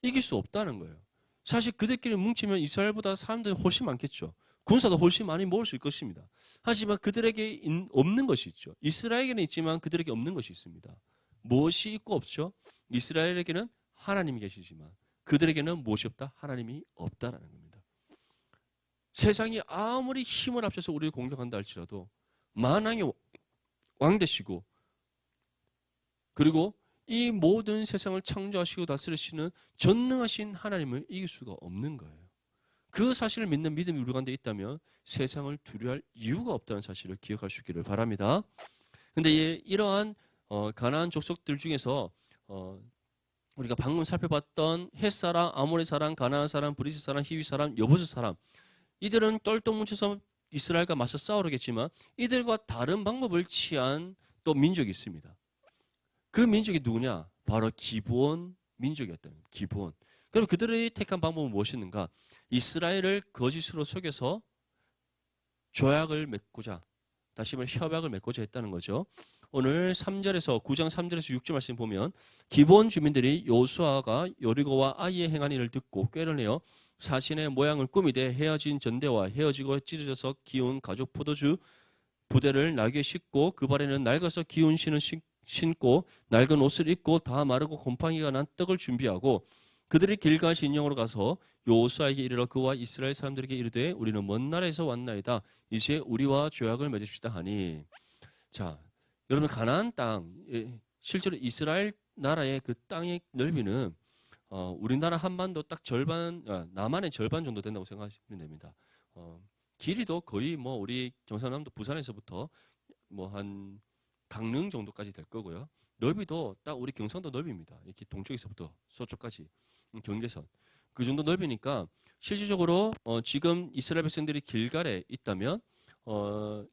이길 수 없다는 거예요. 사실 그들끼리 뭉치면 이스라엘보다 사람들이 훨씬 많겠죠. 군사도 훨씬 많이 모을 수 있을 것입니다. 하지만 그들에게 없는 것이 있죠. 이스라엘에게는 있지만 그들에게 없는 것이 있습니다. 무엇이 있고 없죠? 이스라엘에게는 하나님이 계시지만 그들에게는 무엇이 없다? 하나님이 없다라는 겁니다. 세상이 아무리 힘을 합쳐서 우리를 공격한다 할지라도 만왕의 왕 되시고 그리고 이 모든 세상을 창조하시고 다스리시는 전능하신 하나님을 이길 수가 없는 거예요. 그 사실을 믿는 믿음이 우리 가운데 있다면 세상을 두려워할 이유가 없다는 사실을 기억할 수 있기를 바랍니다. 그런데 이러한 가나안 족속들 중에서 우리가 방금 살펴봤던 헷 사람, 아모리 사람, 가나안 사람, 브리스 사람, 히위 사람, 여부스 사람 이들은 똘똘 뭉쳐서 이스라엘과 맞서 싸우려겠지만 이들과 다른 방법을 취한 또 민족이 있습니다. 그 민족이 누구냐? 바로 기브온 민족이었다. 기브온. 그럼 그들의 택한 방법은 무엇이었는가? 이스라엘을 거짓으로 속여서 조약을 맺고자 다시 말해 협약을 맺고자 했다는 거죠. 오늘 3절에서 9장 3절에서 6절 말씀 보면 기브온 주민들이 요수아가 여리고와 아이의 행한 일을 듣고 꾀를 내어 사신의 모양을 꾸미되 헤어진 전대와 헤어지고 찢어져서 기운 가죽 포도주 부대를 나귀에 싣고 그 발에는 낡아서 기운 신고 낡은 옷을 입고 다 마르고 곰팡이가 난 떡을 준비하고 그들이 길갈 진영으로 가서 여호수아에게 이르러 그와 이스라엘 사람들에게 이르되 우리는 먼 나라에서 왔나이다. 이제 우리와 조약을 맺읍시다 하니. 자, 여러분 가나안 땅 실제로 이스라엘 나라의 그 땅의 넓이는 우리나라 한반도 딱 절반 남한의 절반 정도 된다고 생각하시면 됩니다. 길이도 거의 뭐 우리 경상남도 부산에서부터 뭐 한 강릉 정도까지 될 거고요. 넓이도 딱 우리 경상도 넓이입니다. 이렇게 동쪽에서부터 서쪽까지 경계선 그 정도 넓이니까 실질적으로 지금 이스라엘 백성들이 길갈에 있다면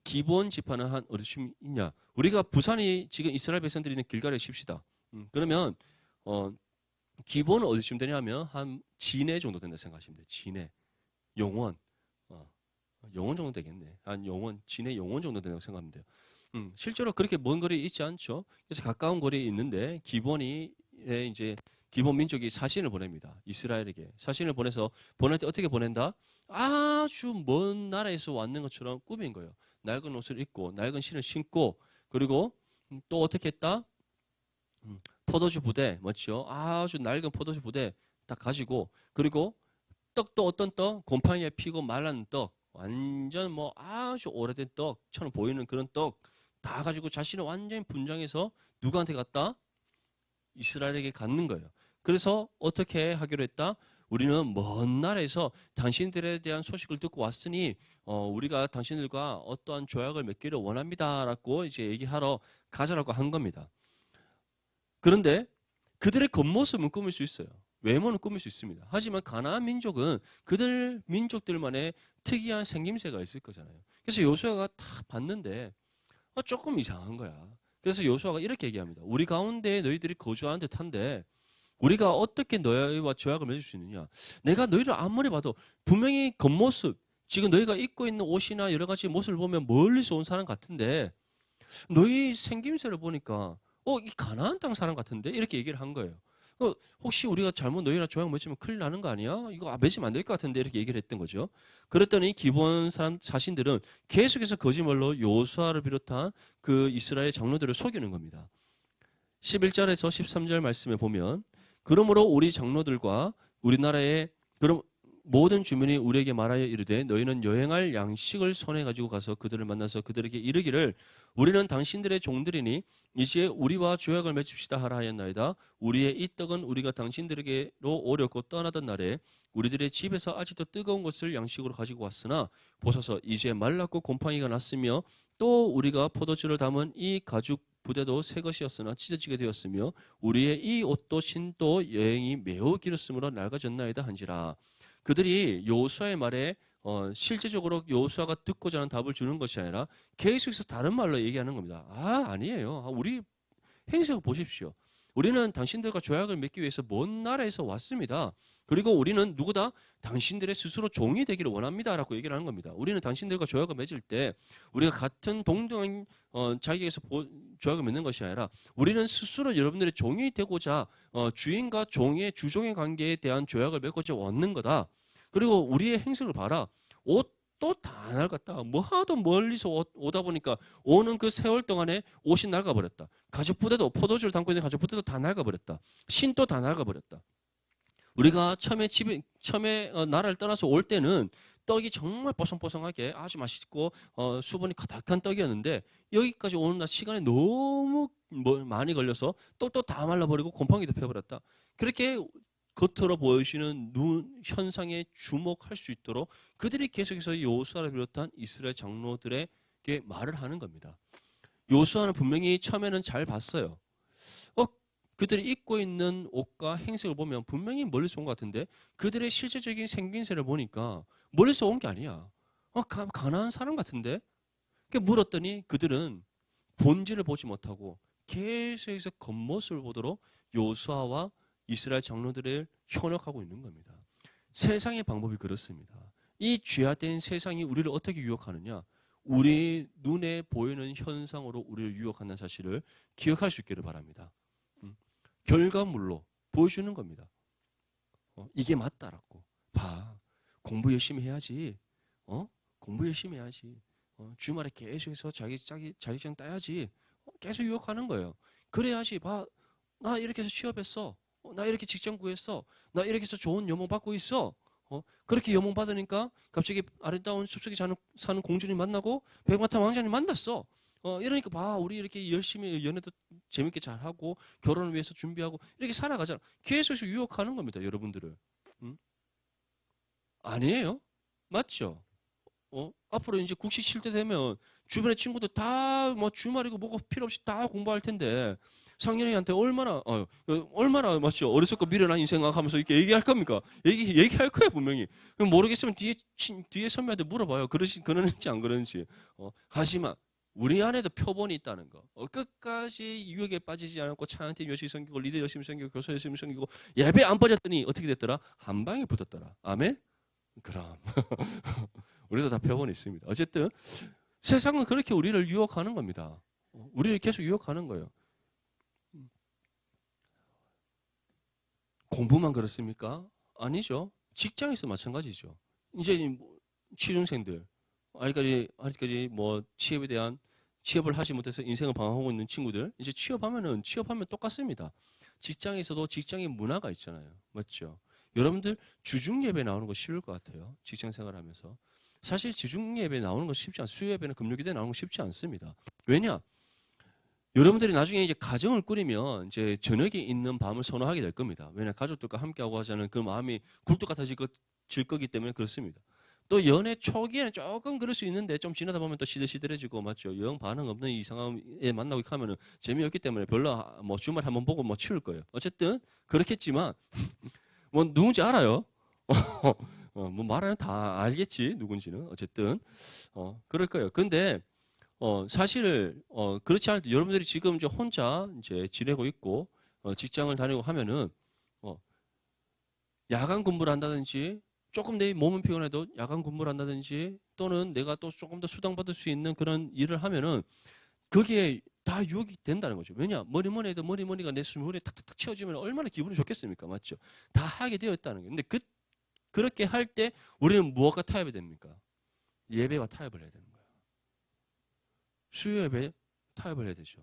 기본 지파는 한 어디쯤 있냐? 우리가 부산이 지금 이스라엘 백성들이 있는 길갈에 십시다. 그러면 기본은 어디쯤 되냐면 한 진해 정도 된다 생각하시면 돼요. 진해, 용원, 용원 정도 되겠네. 한 용원, 진해 용원 정도 된다고 생각하면 돼요. 실제로 그렇게 먼 거리에 있지 않죠. 그래서 가까운 거리에 있는데 이제 기본 민족이 사신을 보냅니다. 이스라엘에게 사신을 보내서 보낼 때 어떻게 보낸다? 아주 먼 나라에서 왔는 것처럼 꾸민 거예요. 낡은 옷을 입고 낡은 신을 신고 그리고 또 어떻게 했다? 포도주 부대 맞죠? 아주 낡은 포도주 부대 딱 가지고 그리고 떡도 어떤 떡? 곰팡이에 피고 말랐는 떡 완전 뭐 아주 오래된 떡처럼 보이는 그런 떡 다 가지고 자신을 완전히 분장해서 누구한테 갔다? 이스라엘에게 갖는 거예요. 그래서 어떻게 하기로 했다? 우리는 먼 나라에서 당신들에 대한 소식을 듣고 왔으니 우리가 당신들과 어떠한 조약을 맺기를 원합니다라고 이제 얘기하러 가자라고 한 겁니다. 그런데 그들의 겉모습은 꾸밀 수 있어요. 외모는 꾸밀 수 있습니다. 하지만 가나안 민족은 그들 민족들만의 특이한 생김새가 있을 거잖아요. 그래서 여호수아가 다 봤는데 조금 이상한 거야. 그래서 여호수아가 이렇게 얘기합니다. 우리 가운데 너희들이 거주하는 듯한데 우리가 어떻게 너희와 조약을 맺을 수 있느냐? 내가 너희를 아무리 봐도 분명히 겉모습, 지금 너희가 입고 있는 옷이나 여러 가지 모습을 보면 멀리서 온 사람 같은데 너희 생김새를 보니까 이 가나안 땅 사람 같은데 이렇게 얘기를 한 거예요. 혹시 우리가 잘못 너희랑 조약 맺으면 큰일 나는 거 아니야? 이거 맺으면 안 될 것 같은데 이렇게 얘기를 했던 거죠. 그랬더니 기본 사람 자신들은 계속해서 거짓말로 여호수아를 비롯한 그 이스라엘 장로들을 속이는 겁니다. 11절에서 13절 말씀에 보면 그러므로 우리 장로들과 우리나라의 모든 주민이 우리에게 말하여 이르되 너희는 여행할 양식을 손에 가지고 가서 그들을 만나서 그들에게 이르기를 우리는 당신들의 종들이니 이제 우리와 조약을 맺읍시다 하라 하였나이다. 우리의 이 떡은 우리가 당신들에게로 오려고 떠나던 날에 우리들의 집에서 아직도 뜨거운 것을 양식으로 가지고 왔으나 보소서 이제 말랐고 곰팡이가 났으며 또 우리가 포도주를 담은 이 가죽 부대도 새 것이었으나 찢어지게 되었으며 우리의 이 옷도 신도 여행이 매우 길었으므로 낡아졌나이다 한지라. 그들이 여호수아의 말에 실제적으로 여호수아가 듣고자 하는 답을 주는 것이 아니라 계속해서 다른 말로 얘기하는 겁니다. 아니에요. 우리 행색을 보십시오. 우리는 당신들과 조약을 맺기 위해서 먼 나라에서 왔습니다. 그리고 우리는 누구다? 당신들의 스스로 종이 되기를 원합니다라고 얘기를 하는 겁니다. 우리는 당신들과 조약을 맺을 때 우리가 같은 동등한 자격에서 조약을 맺는 것이 아니라 우리는 스스로 여러분들의 종이 되고자 주인과 종의 주종의 관계에 대한 조약을 맺고자 왔는 거다. 그리고 우리의 행색을 봐라. 옷도 다 낡았다. 뭐 하도 멀리서 오다 보니까 오는 그 세월 동안에 옷이 낡아버렸다. 가죽 부대도 포도주를 담고 있는 가죽 부대도 다 낡아버렸다. 신도 다 낡아버렸다. 우리가 처음에 나라를 떠나서 올 때는 떡이 정말 뽀송뽀송하게 아주 맛있고 수분이 가득한 떡이었는데 여기까지 오는 날 시간이 너무 많이 걸려서 떡도 다 말라버리고 곰팡이도 펴버렸다. 그렇게 겉으로 보여지는 눈 현상에 주목할 수 있도록 그들이 계속해서 여호수아를 비롯한 이스라엘 장로들에게 말을 하는 겁니다. 여호수아는 분명히 처음에는 잘 봤어요. 그들이 입고 있는 옷과 행색을 보면 분명히 멀리서 온 것 같은데 그들의 실제적인 생김새를 보니까 멀리서 온 게 아니야. 가난한 사람 같은데? 물었더니 그들은 본질을 보지 못하고 계속해서 겉모습을 보도록 여호수아와 이스라엘 장로들을 현혹하고 있는 겁니다. 세상의 방법이 그렇습니다. 이 죄악된 세상이 우리를 어떻게 유혹하느냐? 우리 눈에 보이는 현상으로 우리를 유혹하는 사실을 기억할 수 있기를 바랍니다. 결과물로 보여주는 겁니다. 이게 맞다라고. 봐. 공부 열심히 해야지. 공부 열심히 해야지. 주말에 계속해서 자격증 따야지. 계속 유혹하는 거예요. 그래야지. 봐. 나 이렇게 해서 취업했어. 나 이렇게 직장 구했어. 나 이렇게 해서 좋은 연봉 받고 있어. 그렇게 연봉 받으니까 갑자기 아름다운 숲속에 사는 공주님 만나고 백마탄 왕자님 만났어. 이러니까 봐 우리 이렇게 열심히 연애도 재밌게 잘하고 결혼을 위해서 준비하고 이렇게 살아가잖아. 계속 유혹하는 겁니다. 여러분들을. 아니에요? 맞죠? 앞으로 이제 국시 칠 때 되면 주변의 친구들 다 뭐 주말이고 뭐고 필요 없이 다 공부할 텐데 상현이한테 얼마나 맞죠? 어렸을 거 미련한 인생 하면서 이렇게 얘기할 겁니까? 얘기할 거예요 분명히. 모르겠으면 뒤에 선배한테 물어봐요. 그러는지 안 그러는지. 하지만 우리 안에도 표본이 있다는 거. 끝까지 유혹에 빠지지 않고 차한테 열심히 섬기고 리더 열심히 섬기고 교사 열심히 섬기고 예배 안 빠졌더니 어떻게 됐더라? 한 방에 붙었더라. 아멘? 그럼 우리도 다 표본이 있습니다. 어쨌든 세상은 그렇게 우리를 유혹하는 겁니다. 우리를 계속 유혹하는 거예요. 공부만 그렇습니까? 아니죠. 직장에서 마찬가지죠. 이제 취준생들 아직까지 뭐 취업을 하지 못해서 인생을 방황하고 있는 친구들 이제 취업하면 똑같습니다. 직장에서도 직장의 문화가 있잖아요. 맞죠? 여러분들 주중 예배 나오는 거 쉬울 것 같아요. 직장 생활하면서 사실 주중 예배 나오는 거 쉽지 않습니다. 수요 예배는 금요기대 나오는 거 쉽지 않습니다. 왜냐? 여러분들이 나중에 이제 가정을 꾸리면 이제 저녁에 있는 밤을 선호하게 될 겁니다. 왜냐? 가족들과 함께하고 하자는 그 마음이 굴뚝 같아질 거기 때문에 그렇습니다. 또 연애 초기에는 조금 그럴 수 있는데 좀 지나다 보면 또 시들시들해지고 맞죠? 영 반응 없는 이상함에 만나고 하면은 재미없기 때문에 별로 뭐 주말에 한번 보고 뭐 치울 거예요. 어쨌든 그렇겠지만 뭐 누군지 알아요. 뭐 말하면 다 알겠지 누군지는 어쨌든 그럴 거예요. 근데 사실 그렇지 않을 때 여러분들이 지금 이제 혼자 이제 지내고 있고 직장을 다니고 하면은 야간 근무를 한다든지 조금 내 몸은 피곤해도 야간 근무를 한다든지 또는 내가 또 조금 더 수당받을 수 있는 그런 일을 하면은 그게 다 유혹이 된다는 거죠. 왜냐? 머리가 내 수면에 탁탁탁 채워지면 얼마나 기분이 좋겠습니까? 맞죠? 다 하게 되어 있다는 거예요. 근데 그렇게 할 때 우리는 무엇과 타협이 됩니까? 예배와 타협을 해야 되는 거예요. 수요 예배에 타협을 해야 되죠.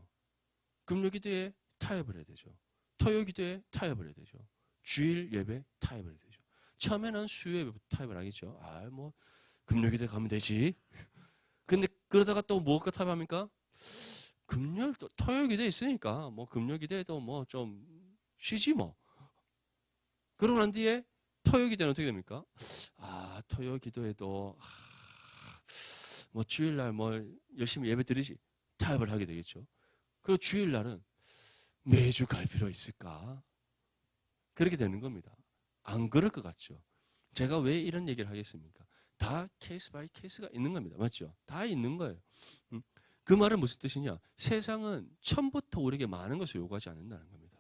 금요 기도에 타협을 해야 되죠. 토요 기도에 타협을 해야 되죠. 주일 예배 타협을 해야 되죠. 처음에는 수요예배 타협을 하겠죠. 뭐 금요일에 가면 되지. 근데 그러다가 또 뭐가 타협합니까? 금요일 또 토요일 기도 있으니까 뭐 금요일 기도에도 뭐 좀 쉬지 뭐. 그러고 난 뒤에 토요일 기도는 어떻게 됩니까? 토요일 기도에도 뭐 주일날 뭐 열심히 예배 드리지. 타협을 하게 되겠죠. 그리고 주일날은 매주 갈 필요 있을까? 그렇게 되는 겁니다. 안 그럴 것 같죠. 제가 왜 이런 얘기를 하겠습니까? 다 케이스 바이 케이스가 있는 겁니다. 맞죠? 다 있는 거예요. 그 말은 무슨 뜻이냐? 세상은 처음부터 우리에게 많은 것을 요구하지 않는다는 겁니다.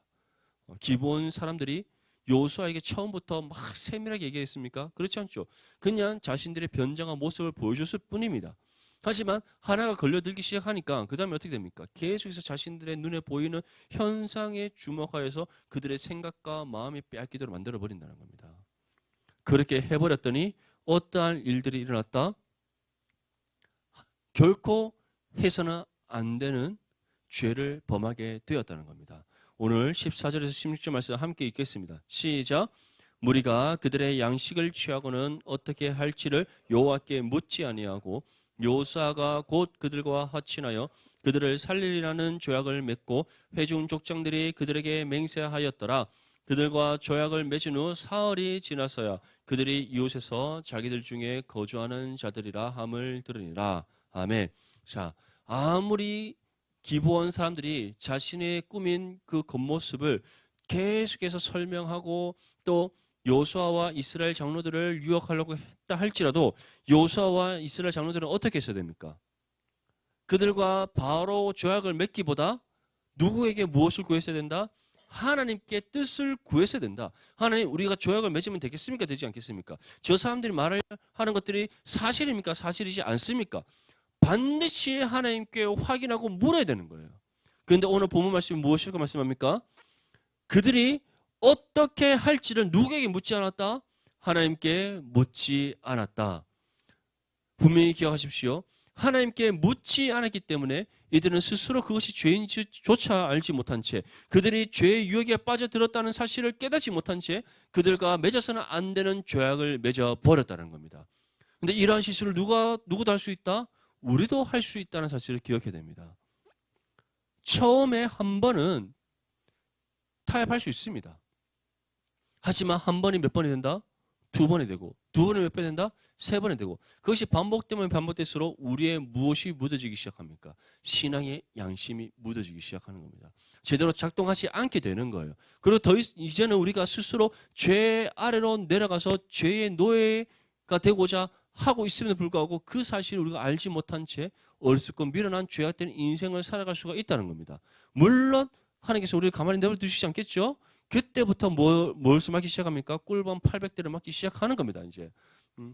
기본 사람들이 요수아에게 처음부터 막 세밀하게 얘기했습니까? 그렇지 않죠. 그냥 자신들의 변장한 모습을 보여줬을 뿐입니다. 하지만 하나가 걸려들기 시작하니까 그 다음에 어떻게 됩니까? 계속해서 자신들의 눈에 보이는 현상에 주목하여서 그들의 생각과 마음이 빼앗기도록 만들어버린다는 겁니다. 그렇게 해버렸더니 어떠한 일들이 일어났다? 결코 해서는 안 되는 죄를 범하게 되었다는 겁니다. 오늘 14절에서 16절 말씀 함께 읽겠습니다. 시작. 무리가 그들의 양식을 취하고는 어떻게 할지를 여호와께 묻지 아니하고 요수아가 곧 그들과 화친하여 그들을 살리라는 조약을 맺고 회중 족장들이 그들에게 맹세하였더라. 그들과 조약을 맺은 후 사흘이 지나서야 그들이 이웃에서 자기들 중에 거주하는 자들이라 함을 들으니라. 아멘. 자, 아무리 기브온 사람들이 자신의 꾸민 그 겉모습을 계속해서 설명하고 또 요수아와 이스라엘 장로들을 유혹하려고 했다 할지라도 요수아와 이스라엘 장로들은 어떻게 했어야 됩니까? 그들과 바로 조약을 맺기보다 누구에게 무엇을 구했어야 된다? 하나님께 뜻을 구했어야 된다. 하나님, 우리가 조약을 맺으면 되겠습니까? 되지 않겠습니까? 저 사람들이 말하는 것들이 사실입니까? 사실이지 않습니까? 반드시 하나님께 확인하고 물어야 되는 거예요. 그런데 오늘 본문 말씀이 무엇이라고 말씀합니까? 그들이 어떻게 할지를 누구에게 묻지 않았다? 하나님께 묻지 않았다. 분명히 기억하십시오. 하나님께 묻지 않았기 때문에 이들은 스스로 그것이 죄인지조차 알지 못한 채 그들이 죄의 유혹에 빠져들었다는 사실을 깨닫지 못한 채 그들과 맺어서는 안 되는 조약을 맺어버렸다는 겁니다. 그런데 이러한 실수를 누구도 할 수 있다? 우리도 할 수 있다는 사실을 기억해야 됩니다. 처음에 한 번은 타협할 수 있습니다. 하지만 한 번이 몇 번이 된다? 두 번이 되고 두 번이 몇 번이 된다? 세 번이 되고 그것이 반복되면 반복될수록 우리의 무엇이 묻어지기 시작합니까? 신앙의 양심이 묻어지기 시작하는 겁니다. 제대로 작동하지 않게 되는 거예요. 그리고 이제는 우리가 스스로 죄 아래로 내려가서 죄의 노예가 되고자 하고 있음에도 불구하고 그 사실을 우리가 알지 못한 채 어리석고 미련한 죄악된 인생을 살아갈 수가 있다는 겁니다. 물론 하나님께서 우리를 가만히 내버려 두시지 않겠죠? 그때부터 뭘 맞기 시작합니까? 꿀밤 800대를 맞기 시작하는 겁니다. 이제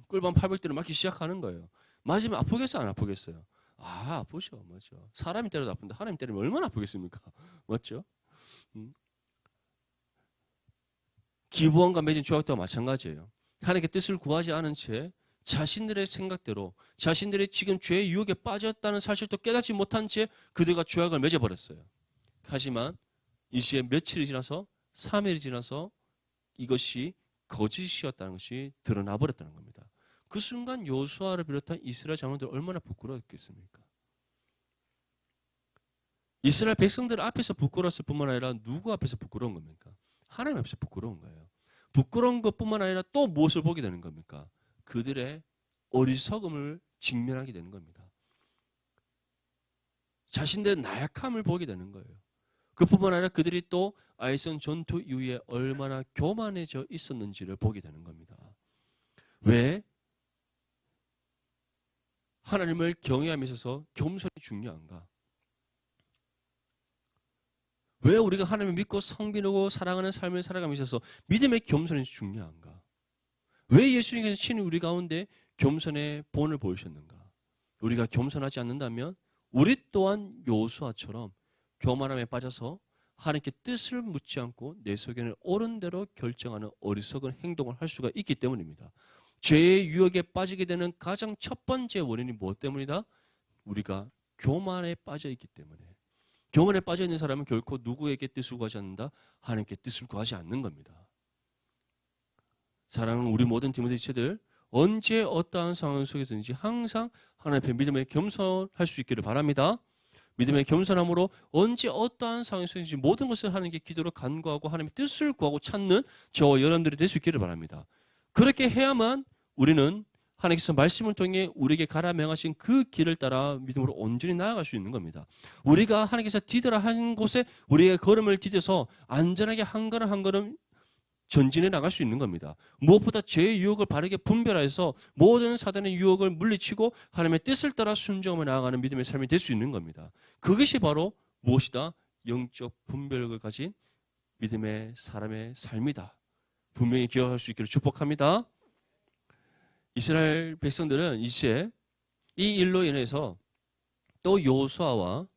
꿀밤 800대를 맞기 시작하는 거예요. 맞으면 아프겠어요? 안 아프겠어요? 아프죠. 맞죠. 사람이 때려도 아픈데 하나님 때리면 얼마나 아프겠습니까? 맞죠? 기브온과 맺은 조약도 마찬가지예요. 하나님께 뜻을 구하지 않은 채 자신들의 생각대로 자신들이 지금 죄의 유혹에 빠졌다는 사실도 깨닫지 못한 채 그들과 조약을 맺어버렸어요. 하지만 이제 며칠이 지나서 3일이 지나서 이것이 거짓이었다는 것이 드러나 버렸다는 겁니다. 그 순간 요수아를 비롯한 이스라엘 장로들 얼마나 부끄러웠겠습니까? 이스라엘 백성들 앞에서 부끄러웠을 뿐만 아니라 누구 앞에서 부끄러운 겁니까? 하나님 앞에서 부끄러운 거예요. 부끄러운 것뿐만 아니라 또 무엇을 보게 되는 겁니까? 그들의 어리석음을 직면하게 되는 겁니다. 자신들의 나약함을 보게 되는 거예요. 그뿐만 아니라 그들이 또 아이성 전투 이후에 얼마나 교만해져 있었는지를 보게 되는 겁니다. 왜? 하나님을 경외함에 있어서 겸손이 중요한가? 왜 우리가 하나님을 믿고 섬기고 사랑하는 삶을 살아가면서 있어서 믿음의 겸손이 중요한가? 왜 예수님께서 친히 우리 가운데 겸손의 본을 보이셨는가? 우리가 겸손하지 않는다면 우리 또한 요수아처럼 교만함에 빠져서 하나님께 뜻을 묻지 않고 내 속에는 옳은 대로 결정하는 어리석은 행동을 할 수가 있기 때문입니다. 죄의 유혹에 빠지게 되는 가장 첫 번째 원인이 무엇 때문이다? 우리가 교만에 빠져 있기 때문에. 교만에 빠져 있는 사람은 결코 누구에게 뜻을 구하지 않는다? 하나님께 뜻을 구하지 않는 겁니다. 사랑하는 우리 모든 디모데 지체들, 언제 어떠한 상황 속에서든지 항상 하나님 앞에 믿음에 겸손할 수 있기를 바랍니다. 믿음의 겸손함으로 언제 어떠한 상황에서든지 모든 것을 하는 게 기도로 간구하고 하나님의 뜻을 구하고 찾는 저와 여러분들이 될 수 있기를 바랍니다. 그렇게 해야만 우리는 하나님께서 말씀을 통해 우리에게 가라 명하신 그 길을 따라 믿음으로 온전히 나아갈 수 있는 겁니다. 우리가 하나님께서 디뎌라 하신 곳에 우리의 걸음을 디뎌서 안전하게 한 걸음 한 걸음 전진해 나갈 수 있는 겁니다. 무엇보다 죄의 유혹을 바르게 분별해서 모든 사단의 유혹을 물리치고 하나님의 뜻을 따라 순종하며 나아가는 믿음의 삶이 될 수 있는 겁니다. 그것이 바로 무엇이다? 영적 분별력을 가진 믿음의 사람의 삶이다. 분명히 기억할 수 있기를 축복합니다. 이스라엘 백성들은 이제 이 일로 인해서 또 여호수아와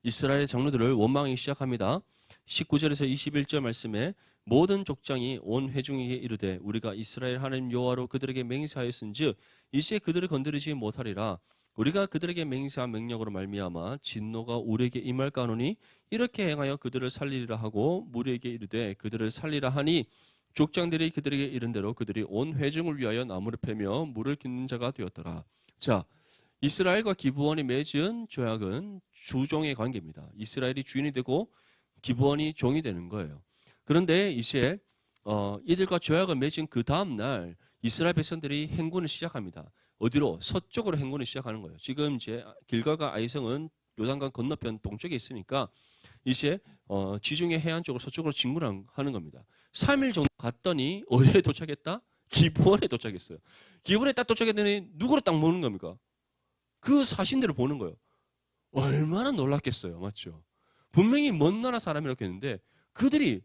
이스라엘 장로들을 원망하기 시작합니다. 19절에서 21절 말씀에 모든 족장이 온 회중에게 이르되 우리가 이스라엘 하나님 여호와로 그들에게 맹세하였은즉 이제 그들을 건드리지 못하리라. 우리가 그들에게 맹세한 명령으로 말미암아 진노가 우리에게 임할까 하노니 이렇게 행하여 그들을 살리리라 하고 무리에게 이르되 그들을 살리라 하니 족장들이 그들에게 이른 대로 그들이 온 회중을 위하여 나무를 패며 물을 깃는 자가 되었더라. 자, 이스라엘과 기브원이 맺은 조약은 주종의 관계입니다. 이스라엘이 주인이 되고 기브원이 종이 되는 거예요. 그런데 이제 이들과 조약을 맺은 그 다음 날 이스라엘 백성들이 행군을 시작합니다. 어디로? 서쪽으로 행군을 시작하는 거예요. 지금 이제 길갈과 아이성은 요단강 건너편 동쪽에 있으니까 이제 지중해 해안 쪽으로 서쪽으로 진군을 하는 겁니다. 3일 정도 갔더니 어디에 도착했다? 기브원에 도착했어요. 기브원에 딱 도착했더니 누구를 딱 보는 겁니까? 그 사신들을 보는 거예요. 얼마나 놀랐겠어요. 맞죠? 분명히 먼 나라 사람이라고 했는데 그들이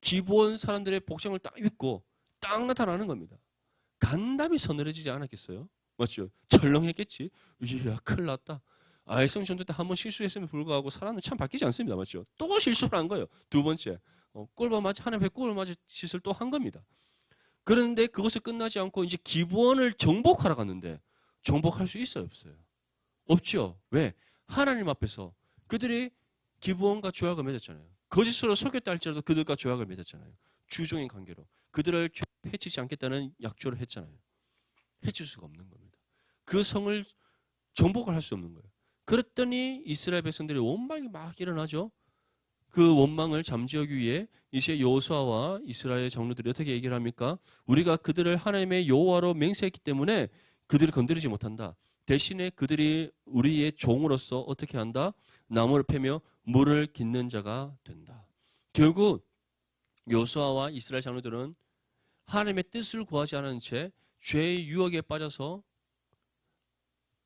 기브원 사람들의 복장을 딱 입고 딱 나타나는 겁니다. 간담이 서늘해지지 않았겠어요? 맞죠? 철렁했겠지? 이야, 큰일 났다. 아이성 전투 때 한 번 실수했음에 불구하고 사람은 참 바뀌지 않습니다. 맞죠? 또 실수를 한 거예요. 두 번째. 꿀밤 맞이, 하나님의 꿀밤 맞이 짓을 또 한 겁니다. 그런데 그것을 끝나지 않고 이제 기브원을 정복하러 갔는데 정복할 수 있어요? 없어요? 없죠. 왜? 하나님 앞에서 그들이 기브원과 조약을 맺었잖아요. 거짓으로 속였다 할지라도 그들과 조약을 맺었잖아요. 주종인 관계로. 그들을 해치지 않겠다는 약조를 했잖아요. 해칠 수가 없는 겁니다. 그 성을 정복을 할 수 없는 거예요. 그랬더니 이스라엘 백성들이 원망이 막 일어나죠. 그 원망을 잠재우기 위해 이제 여호수아와 이스라엘 장로들이 어떻게 얘기를 합니까? 우리가 그들을 하나님의 여호와로 맹세했기 때문에 그들을 건드리지 못한다. 대신에 그들이 우리의 종으로서 어떻게 한다? 나무를 패며 물을 깃는 자가 된다. 결국 여호수아와 이스라엘 장로들은 하나님의 뜻을 구하지 않은 채 죄의 유혹에 빠져서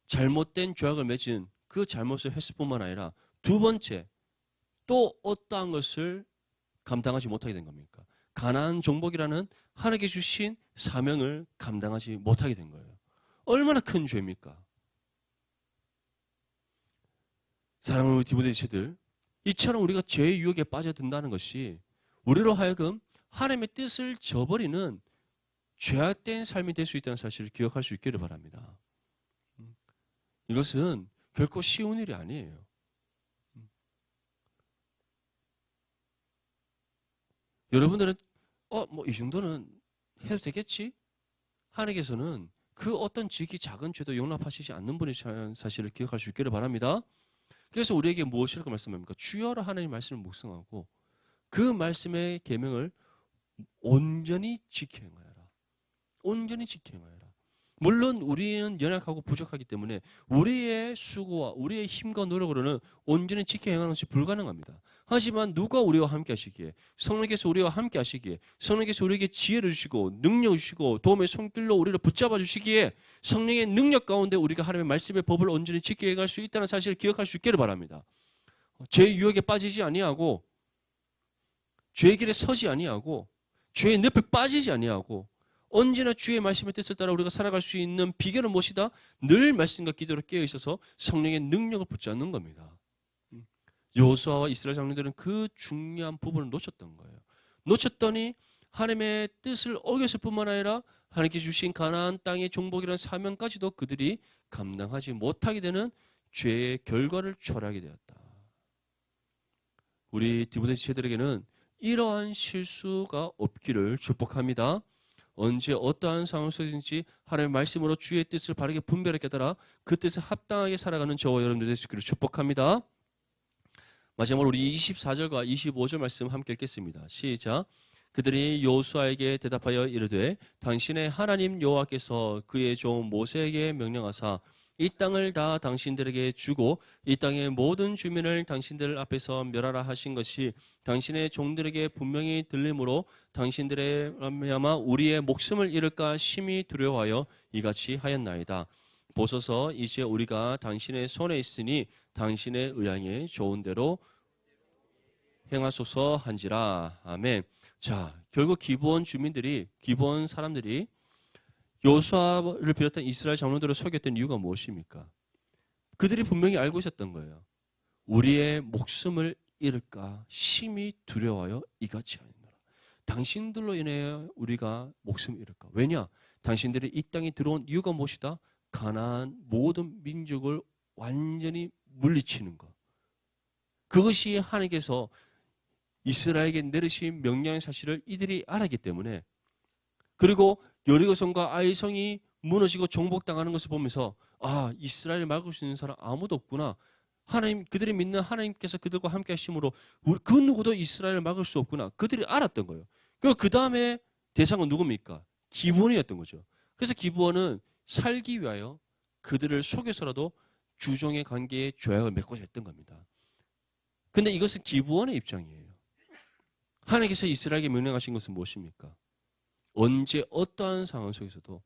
잘못된 조약을 맺은 그 잘못을 했을 뿐만 아니라 두 번째 또 어떠한 것을 감당하지 못하게 된 겁니까? 가나안 정복이라는 하나님께 주신 사명을 감당하지 못하게 된 거예요. 얼마나 큰 죄입니까? 사랑하는 우리 디모데 지체들, 이처럼 우리가 죄의 유혹에 빠져든다는 것이 우리로 하여금 하나님의 뜻을 저버리는 죄악된 삶이 될 수 있다는 사실을 기억할 수 있기를 바랍니다. 이것은 결코 쉬운 일이 아니에요. 여러분들은 뭐 이 정도는 해도 되겠지? 하나님께서는 그 어떤 지극히 작은 죄도 용납하시지 않는 분이라는 사실을 기억할 수 있기를 바랍니다. 그래서 우리에게 무엇이라고 말씀합니까? 주여라 하나님 말씀을 묵상하고 그 말씀의 계명을 온전히 지켜 행하여라. 온전히 지켜 행하여라. 물론 우리는 연약하고 부족하기 때문에 우리의 수고와 우리의 힘과 노력으로는 온전히 지켜 행하는 것이 불가능합니다. 하지만 누가 우리와 함께 하시기에? 성령께서 우리와 함께 하시기에 성령께서 우리에게 지혜를 주시고 능력을 주시고 도움의 손길로 우리를 붙잡아 주시기에 성령의 능력 가운데 우리가 하나님의 말씀의 법을 온전히 지켜 행할 수 있다는 사실을 기억할 수 있기를 바랍니다. 죄의 유혹에 빠지지 아니하고 죄의 길에 서지 아니하고 죄의 늪에 빠지지 아니하고 언제나 주의 말씀의 뜻을 따라 우리가 살아갈 수 있는 비결은 무엇이다? 늘 말씀과 기도로 깨어 있어서 성령의 능력을 붙잡는 겁니다. 여호수아와 이스라엘 장로들은 그 중요한 부분을 놓쳤던 거예요. 놓쳤더니 하나님의 뜻을 어겼을 뿐만 아니라 하나님께 주신 가나안 땅의 정복이라는 사명까지도 그들이 감당하지 못하게 되는 죄의 결과를 초래하게 되었다. 우리 디모데 지체들에게는 이러한 실수가 없기를 축복합니다. 언제 어떠한 상황 속에든지 하나님의 말씀으로 주의 뜻을 바르게 분별하게 깨달아 그 뜻에 합당하게 살아가는 저와 여러분들 될 수 있기를 축복합니다. 마지막으로 우리 24절과 25절 말씀 함께 읽겠습니다. 시작. 그들이 여호수아에게 대답하여 이르되 당신의 하나님 여호와께서 그의 종 모세에게 명령하사 이 땅을 다 당신들에게 주고 이 땅의 모든 주민을 당신들 앞에서 멸하라 하신 것이 당신의 종들에게 분명히 들림으로 당신들의 말미암아 우리의 목숨을 잃을까 심히 두려워하여 이같이 하였나이다. 보소서 이제 우리가 당신의 손에 있으니 당신의 의향에 좋은 대로 행하소서 한지라. 아멘. 자, 결국 기브온 주민들이, 기브온 사람들이 여호수아를 비롯한 이스라엘 장로들을 속였던 이유가 무엇입니까? 그들이 분명히 알고 있었던 거예요. 우리의 목숨을 잃을까 심히 두려워하여 이같이 하였노라. 당신들로 인해 우리가 목숨을 잃을까. 왜냐? 당신들이 이 땅에 들어온 이유가 무엇이다? 가나안 모든 민족을 완전히 물리치는 것. 그것이 하나님께서 이스라엘에게 내리신 명령의 사실을 이들이 알았기 때문에, 그리고 여리고성과 아이성이 무너지고 정복당하는 것을 보면서 아, 이스라엘을 막을 수 있는 사람 아무도 없구나. 하나님, 그들이 믿는 하나님께서 그들과 함께 하심으로 그 누구도 이스라엘을 막을 수 없구나. 그들이 알았던 거예요. 그리고 그 다음에 대상은 누굽니까? 기브온이었던 거죠. 그래서 기브온은 살기 위하여 그들을 속여서라도 주종의 관계에 조약을 맺고자 했던 겁니다. 근데 이것은 기브온의 입장이에요. 하나님께서 이스라엘에게 명령하신 것은 무엇입니까? 언제 어떠한 상황 속에서도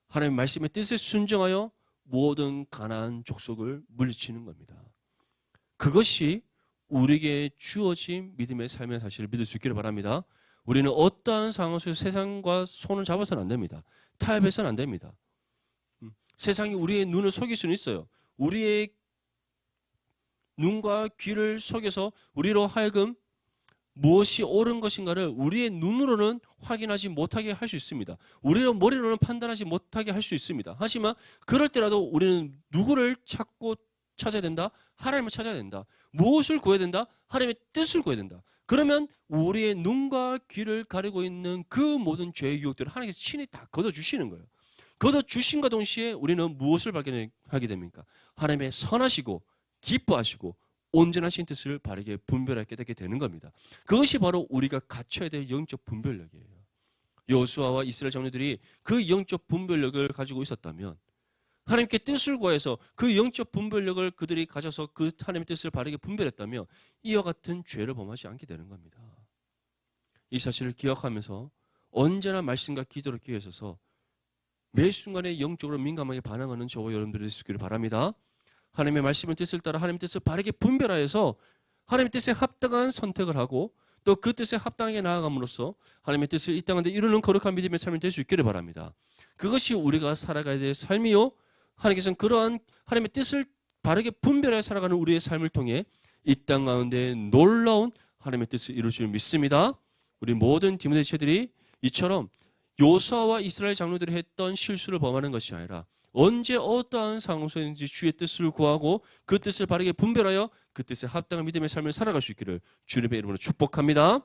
하나님의 말씀의 뜻에 순종하여 모든 가나안 족속을 물리치는 겁니다. 그것이 우리에게 주어진 믿음의 삶의 사실을 믿을 수 있기를 바랍니다. 우리는 어떠한 상황 속에서 세상과 손을 잡아서는 안 됩니다. 타협해서는 안 됩니다. 세상이 우리의 눈을 속일 수는 있어요. 우리의 눈과 귀를 속여서 우리로 하여금 무엇이 옳은 것인가를 우리의 눈으로는 확인하지 못하게 할 수 있습니다. 우리의 머리로는 판단하지 못하게 할 수 있습니다. 하지만 그럴 때라도 우리는 누구를 찾아야 된다? 하나님을 찾아야 된다. 무엇을 구해야 된다? 하나님의 뜻을 구해야 된다. 그러면 우리의 눈과 귀를 가리고 있는 그 모든 죄의 유혹들을 하나님께서 친히 다 걷어주시는 거예요. 걷어주신과 동시에 우리는 무엇을 발견하게 됩니까? 하나님의 선하시고 기뻐하시고 온전하신 뜻을 바르게 분별하게 깨닫게 되는 겁니다. 그것이 바로 우리가 갖춰야 될 영적 분별력이에요. 여호수아와 이스라엘 장로들이 그 영적 분별력을 가지고 있었다면, 하나님께 뜻을 구해서 그 영적 분별력을 그들이 가져서 그 하나님의 뜻을 바르게 분별했다면 이와 같은 죄를 범하지 않게 되는 겁니다. 이 사실을 기억하면서 언제나 말씀과 기도를 기회하셔서 매 순간에 영적으로 민감하게 반응하는 저와 여러분들이 되시기를 바랍니다. 하나님의 말씀의 뜻을 따라 하나님의 뜻을 바르게 분별하여서 하나님의 뜻에 합당한 선택을 하고 또 그 뜻에 합당하게 나아감으로써 하나님의 뜻을 이 땅에 이루는 거룩한 믿음의 삶이 될 수 있기를 바랍니다. 그것이 우리가 살아가야 될 삶이요, 하나님께서는 그러한 하나님의 뜻을 바르게 분별하여 살아가는 우리의 삶을 통해 이 땅 가운데 놀라운 하나님의 뜻을 이룰 줄 믿습니다. 우리 모든 디모데 지체들이 이처럼 여호수아와 이스라엘 장로들이 했던 실수를 범하는 것이 아니라 언제 어떠한 상황 속에든지 주의 뜻을 구하고 그 뜻을 바르게 분별하여 그 뜻에 합당한 믿음의 삶을 살아갈 수 있기를 주님의 이름으로 축복합니다.